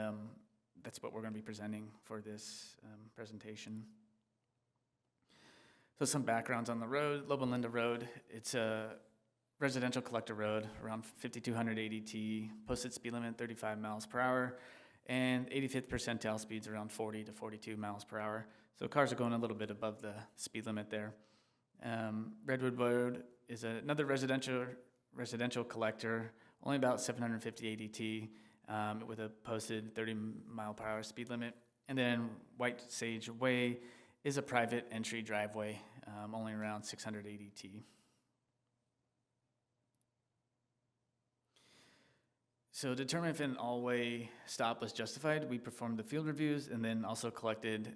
that's what we're going to be presenting for this presentation. So some backgrounds on the road, Loma Linda Road. It's a residential collector road, around 5,200 ADT, posted speed limit 35 miles per hour, and 85th percentile speeds around 40 to 42 miles per hour. So cars are going a little bit above the speed limit there. Redwood Road is another residential collector, only about 750 ADT, with a posted 30 mile per hour speed limit. And then White Sage Way is a private entry driveway, only around 600 ADT. So to determine if an all-way stop was justified, we performed the field reviews and then also collected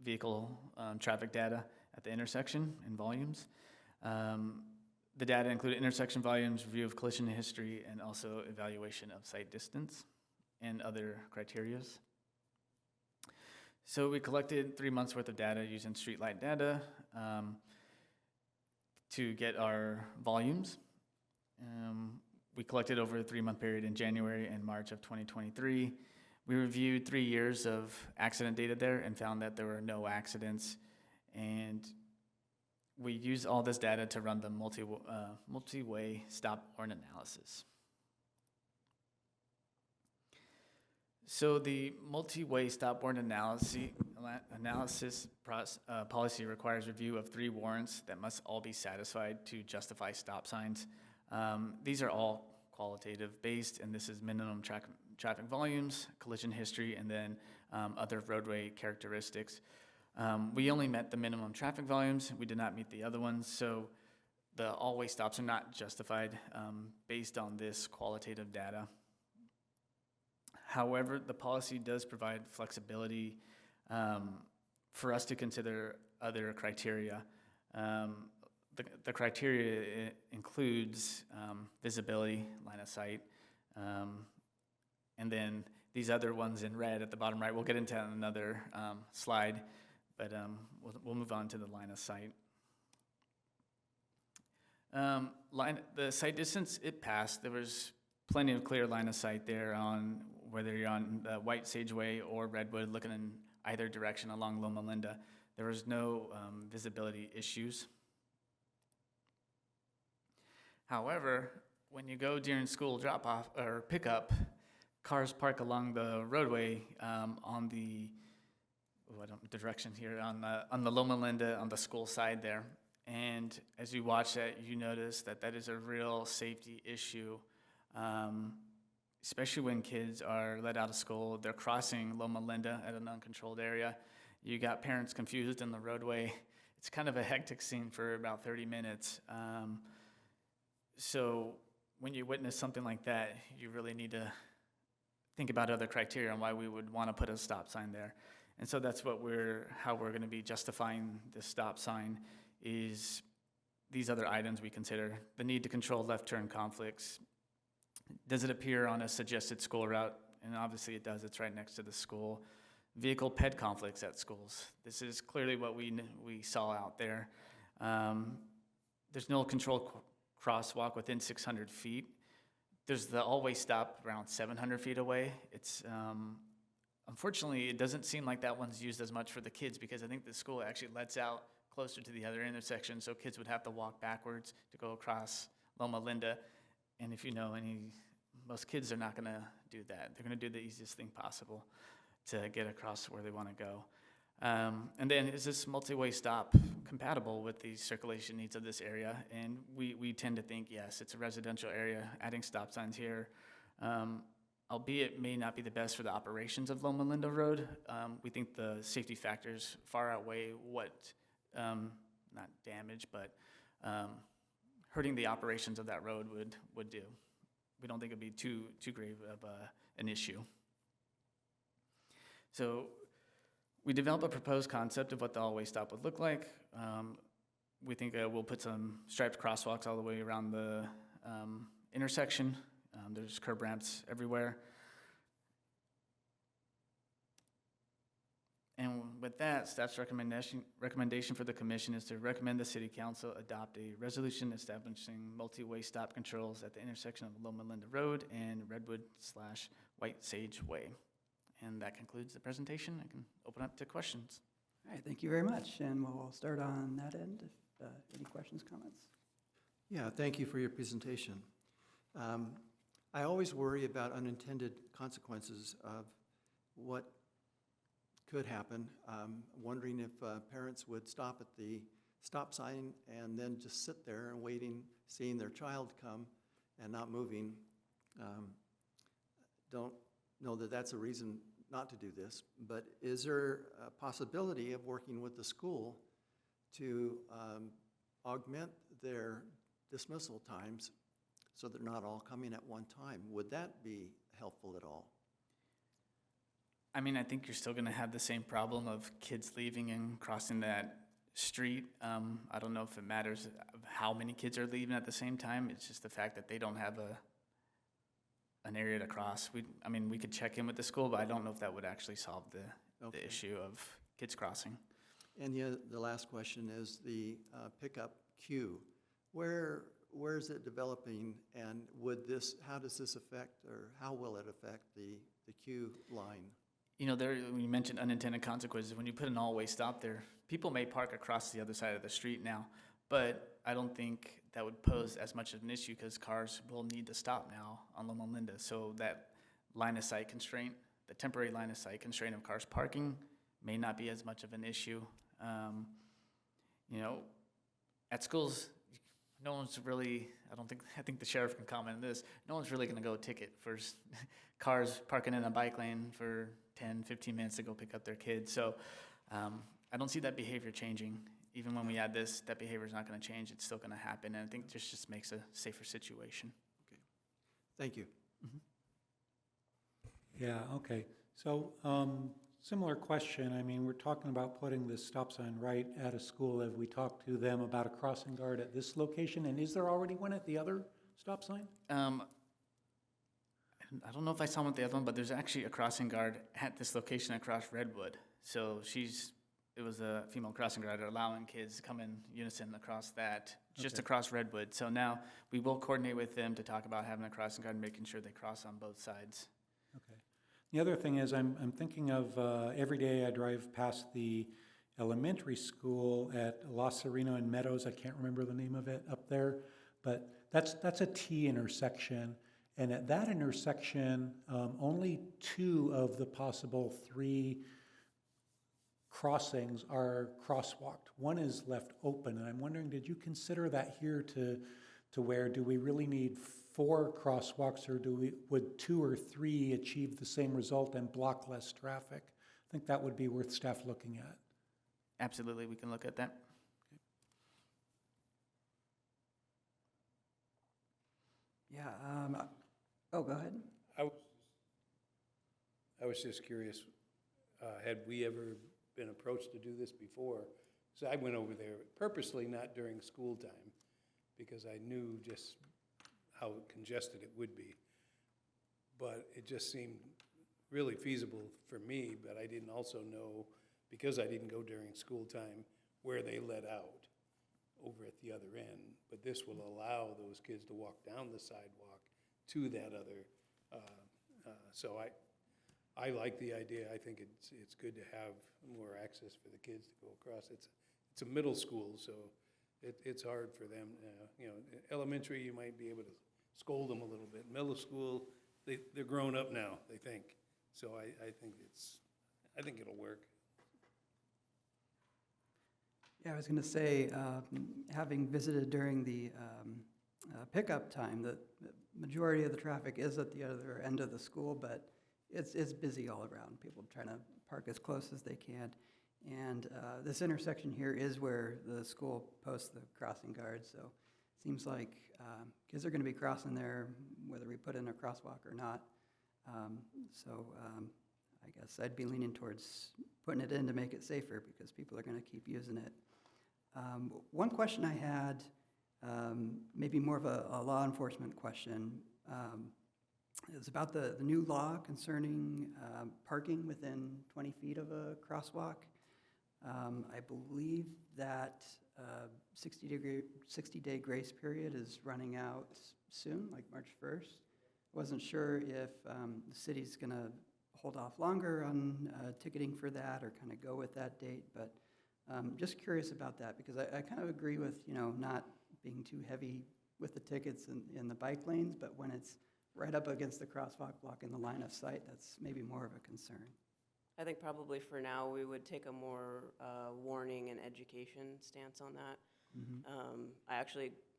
vehicle traffic data at the intersection and volumes. The data included intersection volumes, review of collision history, and also evaluation of sight distance and other criterias. So we collected 3 months worth of data using streetlight data to get our volumes. We collected over a 3-month period in January and March of 2023. We reviewed 3 years of accident data there and found that there were no accidents. And we used all this data to run the multi-way stop warrant analysis. So the multi-way stop warrant analysis policy requires review of 3 warrants that must all be satisfied to justify stop signs. These are all qualitative based, and this is minimum traffic volumes, collision history, and then other roadway characteristics. We only met the minimum traffic volumes. We did not meet the other ones, so the all-way stops are not justified based on this qualitative data. However, the policy does provide flexibility for us to consider other criteria. The criteria includes visibility, line of sight, and then these other ones in red at the bottom right. We'll get into on another slide, but we'll move on to the line of sight. The sight distance, it passed. There was plenty of clear line of sight there on whether you're on the White Sage Way or Redwood, looking in either direction along Loma Linda. There was no visibility issues. However, when you go during school drop-off or pickup, cars park along the roadway on the direction here on the Loma Linda on the school side there. And as you watch that, you notice that that is a real safety issue, especially when kids are let out of school. They're crossing Loma Linda at an uncontrolled area. You got parents confused in the roadway. It's kind of a hectic scene for about 30 minutes. So when you witness something like that, you really need to think about other criteria on why we would want to put a stop sign there. And so that's how we're going to be justifying the stop sign is these other items we consider. The need to control left turn conflicts. Does it appear on a suggested school route? And obviously it does, it's right next to the school. Vehicle ped conflicts at schools. This is clearly what we saw out there. There's no controlled crosswalk within 600 feet. There's the always stop around 700 feet away. It's, unfortunately, it doesn't seem like that one's used as much for the kids because I think the school actually lets out closer to the other intersection, so kids would have to walk backwards to go across Loma Linda. And if you know most kids are not gonna do that. They're gonna do the easiest thing possible to get across where they wanna go. And then is this multi-way stop compatible with the circulation needs of this area? And we tend to think, yes, it's a residential area, adding stop signs here. Albeit may not be the best for the operations of Loma Linda Road. We think the safety factors far outweigh what, not damage, but hurting the operations of that road would do. We don't think it'd be too grave of an issue. So we developed a proposed concept of what the all-way stop would look like. We think we'll put some striped crosswalks all the way around the intersection. There's curb ramps everywhere. And with that, staff's recommendation for the commission is to recommend the city council adopt a resolution establishing multi-way stop controls at the intersection of Loma Linda Road and Redwood/White Sage Way. And that concludes the presentation. I can open up to questions.
All right, thank you very much, and we'll start on that end. If any questions, comments?
Yeah, thank you for your presentation. I always worry about unintended consequences of what could happen. Wondering if parents would stop at the stop sign and then just sit there and waiting, seeing their child come and not moving. Don't know that that's a reason not to do this, but is there a possibility of working with the school to augment their dismissal times so they're not all coming at one time? Would that be helpful at all?
I mean, I think you're still going to have the same problem of kids leaving and crossing that street. I don't know if it matters how many kids are leaving at the same time. It's just the fact that they don't have an area to cross. We could check in with the school, but I don't know if that would actually solve the issue of kids crossing.
And the last question is the pickup queue. Where is it developing, and how does this affect, or how will it affect the queue line?
You know, when you mentioned unintended consequences, when you put an all-way stop there, people may park across the other side of the street now, but I don't think that would pose as much of an issue because cars will need to stop now on Loma Linda. So that line of sight constraint, the temporary line of sight constraint of cars parking may not be as much of an issue. You know, at schools, no one's really, I think the sheriff can comment on this, no one's really gonna go ticket for cars parking in a bike lane for 10, 15 minutes to go pick up their kids. So I don't see that behavior changing. Even when we add this, that behavior is not gonna change, it's still gonna happen, and I think this just makes a safer situation.
Okay, thank you.
Mm-hmm.
Yeah, okay. So, similar question. I mean, we're talking about putting this stop sign right at a school. Have we talked to them about a crossing guard at this location? And is there already one at the other stop sign?
I don't know if I saw one at the other one, but there's actually a crossing guard at this location across Redwood. So it was a female crossing guard allowing kids to come in unison across that, just across Redwood. So now we will coordinate with them to talk about having a crossing guard and making sure they cross on both sides.
Okay. The other thing is I'm thinking of every day I drive past the elementary school at La Serena and Meadows. I can't remember the name of it up there, but that's a T intersection. And at that intersection, only 2 of the possible 3 crossings are crosswalked. One is left open, and I'm wondering, did you consider that here to where do we really need 4 crosswalks, or would 2 or 3 achieve the same result and block less traffic? I think that would be worth staff looking at.
Absolutely, we can look at that.
Yeah, oh, go ahead.
I was just curious, had we ever been approached to do this before? So I went over there purposely not during school time, because I knew just how congested it would be. But it just seemed really feasible for me, but I didn't also know, because I didn't go during school time, where they let out over at the other end. But this will allow those kids to walk down the sidewalk to that other, so I like the idea. I think it's good to have more access for the kids to go across. It's a middle school, so it's hard for them. You know, elementary, you might be able to scold them a little bit. Middle school, they're grown up now, they think. So I think it'll work.
Yeah, I was going to say, having visited during the pickup time, the majority of the traffic is at the other end of the school, but it's busy all around. People trying to park as close as they can. And this intersection here is where the school posts the crossing guards, so it seems like kids are going to be crossing there whether we put in a crosswalk or not. I guess I'd be leaning towards putting it in to make it safer because people are going to keep using it. One question I had, maybe more of a law enforcement question, is about the new law concerning parking within 20 feet of a crosswalk. I believe that 60-day grace period is running out soon, like March 1st. Wasn't sure if the city's going to hold off longer on ticketing for that or kind of go with that date, but just curious about that because I kind of agree with, not being too heavy with the tickets in the bike lanes, but when it's right up against the crosswalk blocking the line of sight, that's maybe more of a concern.
I think probably for now, we would take a more warning and education stance on that.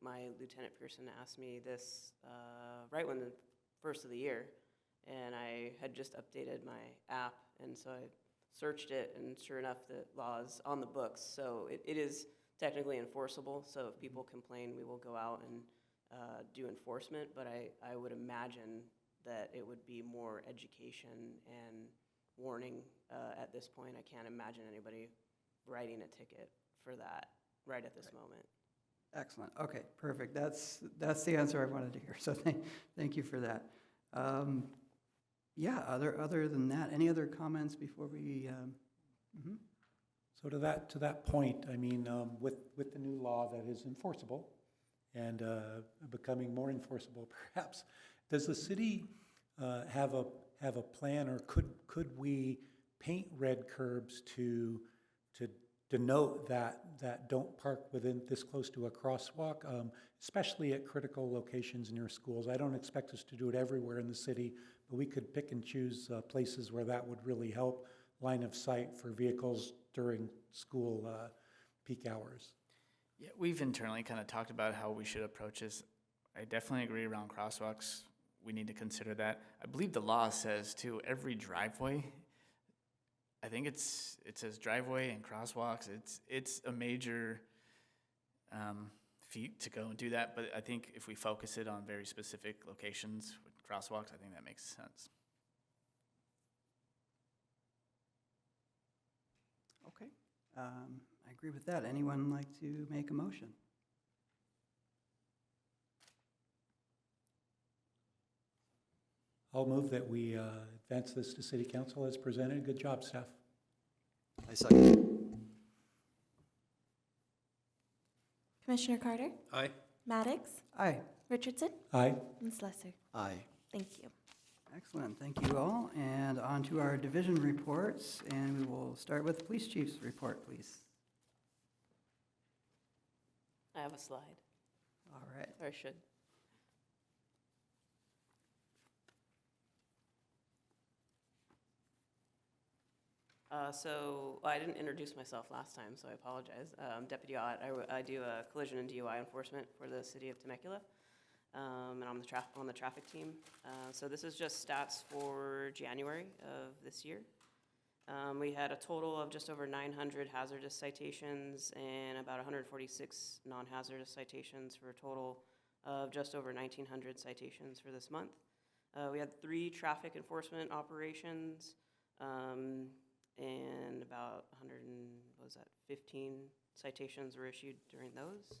My Lieutenant Pearson asked me this right when the first of the year, and I had just updated my app, and so I searched it, and sure enough, the law is on the books. So it is technically enforceable, so if people complain, we will go out and do enforcement, but I would imagine that it would be more education and warning at this point. I can't imagine anybody writing a ticket for that right at this moment.
Excellent. Okay, perfect. That's the answer I wanted to hear. So thank you for that. Yeah. Other than that, any other comments before we?
So to that point, I mean, with the new law that is enforceable and becoming more enforceable, perhaps, does the city have a plan, or could we paint red curbs to denote that don't park within this close to a crosswalk, especially at critical locations near schools? I don't expect us to do it everywhere in the city, but we could pick and choose places where that would really help line of sight for vehicles during school peak hours.
Yeah, we've internally kind of talked about how we should approach this. I definitely agree around crosswalks. We need to consider that. I believe the law says too, every driveway, I think it says driveway and crosswalks. It's a major feat to go and do that, but I think if we focus it on very specific locations with crosswalks, I think that makes sense.
Okay, I agree with that. Anyone like to make a motion?
I'll move that we advance this to City Council as presented. Good job, staff.
I second.
Commissioner Carter?
Aye.
Maddox?
Aye.
Richardson?
Aye.
And Slesser?
Aye.
Thank you.
Excellent. Thank you all. And on to our division reports, and we will start with the police chief's report, please.
I have a slide,
All right.
or I should. So I didn't introduce myself last time, so I apologize. Deputy Ott, I do collision and DUI enforcement for the city of Temecula, and I'm on the traffic team. So this is just stats for January of this year. We had a total of just over 900 hazardous citations and about 146 non-hazardous citations for a total of just over 1,900 citations for this month. We had 3 traffic enforcement operations, and about 15 citations were issued during those.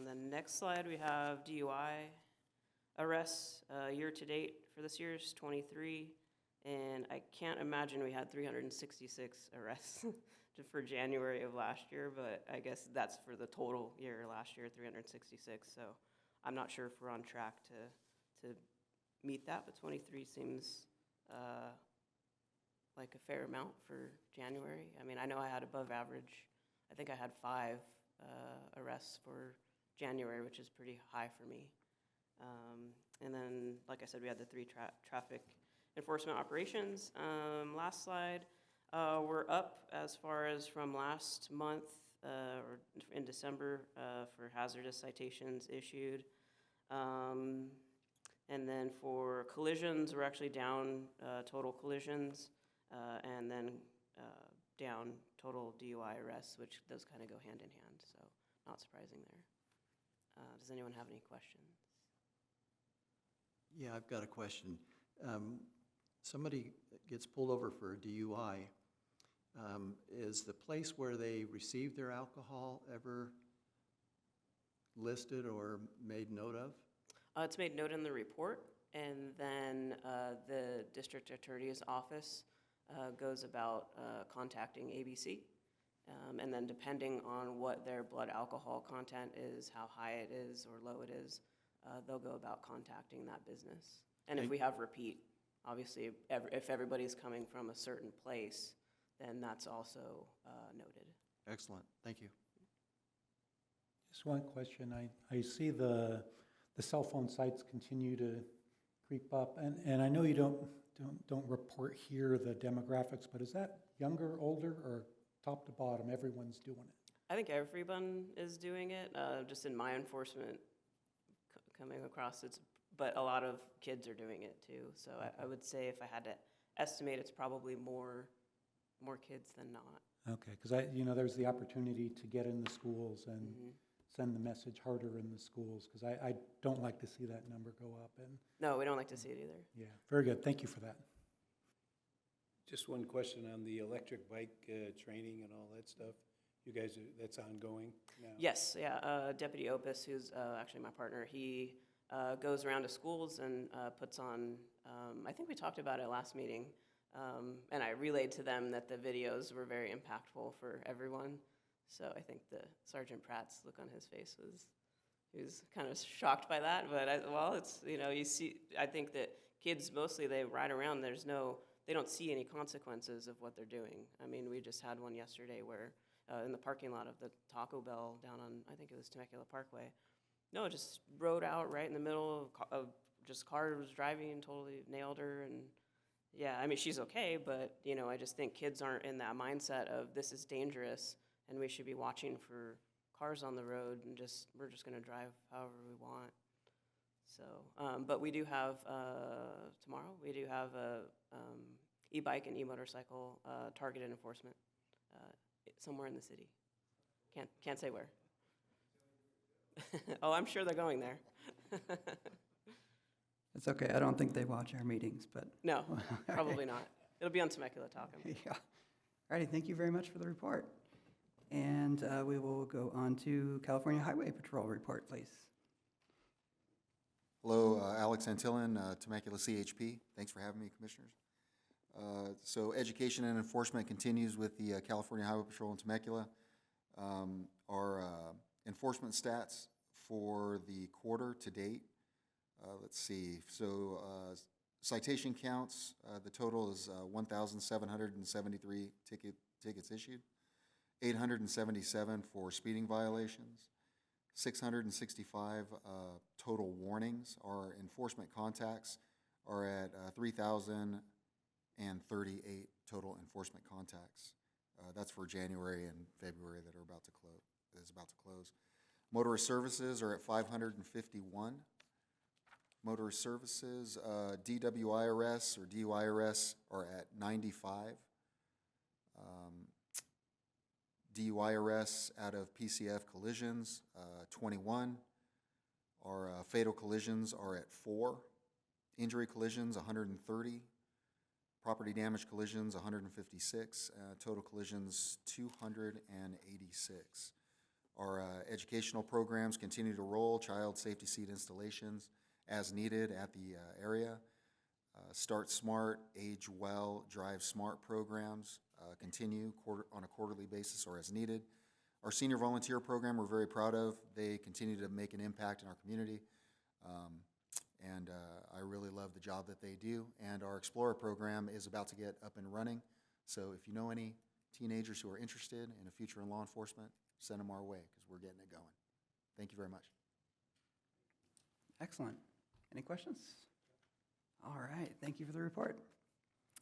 The next slide, we have DUI arrests. Year-to-date for this year is 23, and I can't imagine we had 366 arrests for January of last year, but I guess that's for the total year last year, 366. So I'm not sure if we're on track to meet that, but 23 seems like a fair amount for January. I mean, I know I had above average. I think I had 5 arrests for January, which is pretty high for me. And then, like I said, we had the 3 traffic enforcement operations. Last slide, we're up as far as from last month or in December for hazardous citations issued. And then for collisions, we're actually down total collisions, and then down total DUI arrests, which does kind of go hand in hand, so not surprising there. Does anyone have any questions?
Yeah, I've got a question. Somebody gets pulled over for a DUI. Is the place where they receive their alcohol ever listed or made note of?
It's made note in the report, and then the district attorney's office goes about contacting ABC. And then depending on what their blood alcohol content is, how high it is or low it is, they'll go about contacting that business. And if we have repeat, obviously, if everybody's coming from a certain place, then that's also noted.
Excellent, thank you.
Just one question. I see the cell phone sites continue to creep up, and I know you don't report here the demographics, but is that younger, older, or top to bottom, everyone's doing it?
I think everyone is doing it, just in my enforcement coming across, but a lot of kids are doing it too. So I would say if I had to estimate, it's probably more kids than not.
Okay, because there's the opportunity to get in the schools and send the message harder in the schools, because I don't like to see that number go up. And
No, we don't like to see it either.
yeah, very good. Thank you for that.
Just one question on the electric bike training and all that stuff. You guys, that's ongoing now?
Yes, yeah. Deputy Opus, who's actually my partner, he goes around to schools and puts on, I think we talked about it last meeting, and I relayed to them that the videos were very impactful for everyone. So I think the Sergeant Pratt's look on his face he was kind of shocked by that. But it's, you see, I think that kids mostly, they ride around, they don't see any consequences of what they're doing. I mean, we just had one yesterday where in the parking lot of the Taco Bell down on, I think it was Temecula Parkway. No, it just rode out right in the middle of just car was driving and totally nailed her. And yeah, I mean, she's okay, but I just think kids aren't in that mindset of this is dangerous and we should be watching for cars on the road and we're just gonna drive however we want. So, but we do have, tomorrow, we do have a e-bike and e-motorcycle targeted enforcement somewhere in the city. Can't say where. Oh, I'm sure they're going there.
It's okay, I don't think they watch our meetings, but.
No, probably not. It'll be on Temecula talking.
Yeah. All righty, thank you very much for the report. And we will go on to California Highway Patrol report, please.
Hello, Alex Antillon, Temecula CHP. Thanks for having me, Commissioners. So education and enforcement continues with the California Highway Patrol in Temecula. Our enforcement stats for the quarter to date, let's see. So citation counts, the total is 1,773 tickets issued, 877 for speeding violations, 665 total warnings. Our enforcement contacts are at 3,038 total enforcement contacts. That's for January and February that is about to close. Motorist services are at 551. Motorist services, DWIRS or DUIRS are at 95. DUIRS out of PCF collisions, 21. Our fatal collisions are at 4, injury collisions 130, property damage collisions 156, total collisions 286. Our educational programs continue to roll, child safety seat installations as needed at the area. Start Smart, Age Well, Drive Smart programs continue on a quarterly basis or as needed. Our senior volunteer program we're very proud of. They continue to make an impact in our community. And I really love the job that they do. And our Explorer program is about to get up and running. So if you know any teenagers who are interested in a future in law enforcement, send them our way because we're getting it going. Thank you very much.
Excellent. Any questions? All right, thank you for the report.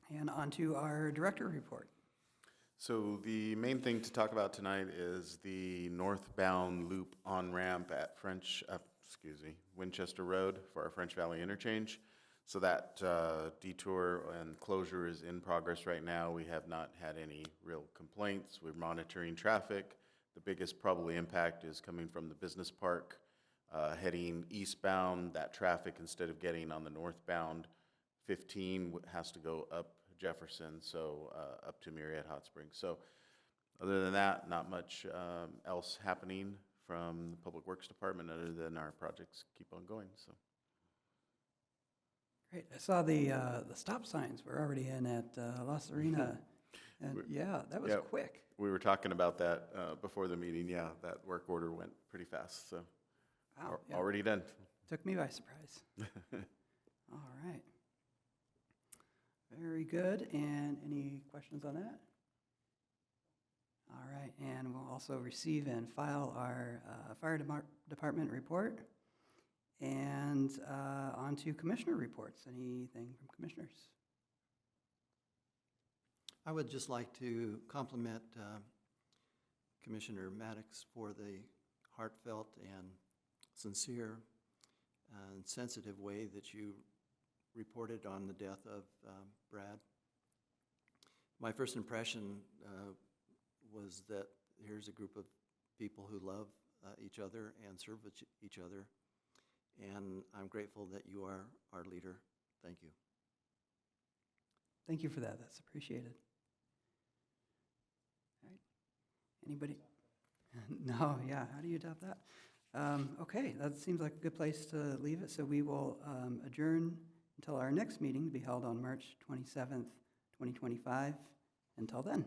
And on to our director report.
So the main thing to talk about tonight is the northbound loop on-ramp at Winchester Road for our French Valley interchange. So that detour and closure is in progress right now. We have not had any real complaints. We're monitoring traffic. The biggest probably impact is coming from the business park, heading eastbound. That traffic, instead of getting on the northbound 15, has to go up Jefferson, so up to Myriad Hot Springs. So other than that, not much else happening from the Public Works Department other than our projects keep on going. So
Great. I saw the stop signs were already in at La Serena. And yeah, that was quick.
we were talking about that before the meeting. Yeah, that work order went pretty fast. So
Wow, yeah.
already done.
Took me by surprise. All right. Very good. And any questions on that? All right. And we'll also receive and file our fire department report. And on to commissioner reports. Anything from commissioners?
I would just like to compliment Commissioner Maddox for the heartfelt and sincere and sensitive way that you reported on the death of Brad. My first impression was that here's a group of people who love each other and serve each other, and I'm grateful that you are our leader. Thank you.
Thank you for that. That's appreciated. All right. Anybody? No, yeah. How do you adopt that? Okay, that seems like a good place to leave it. So we will adjourn until our next meeting to be held on March 27th, 2025. Until then.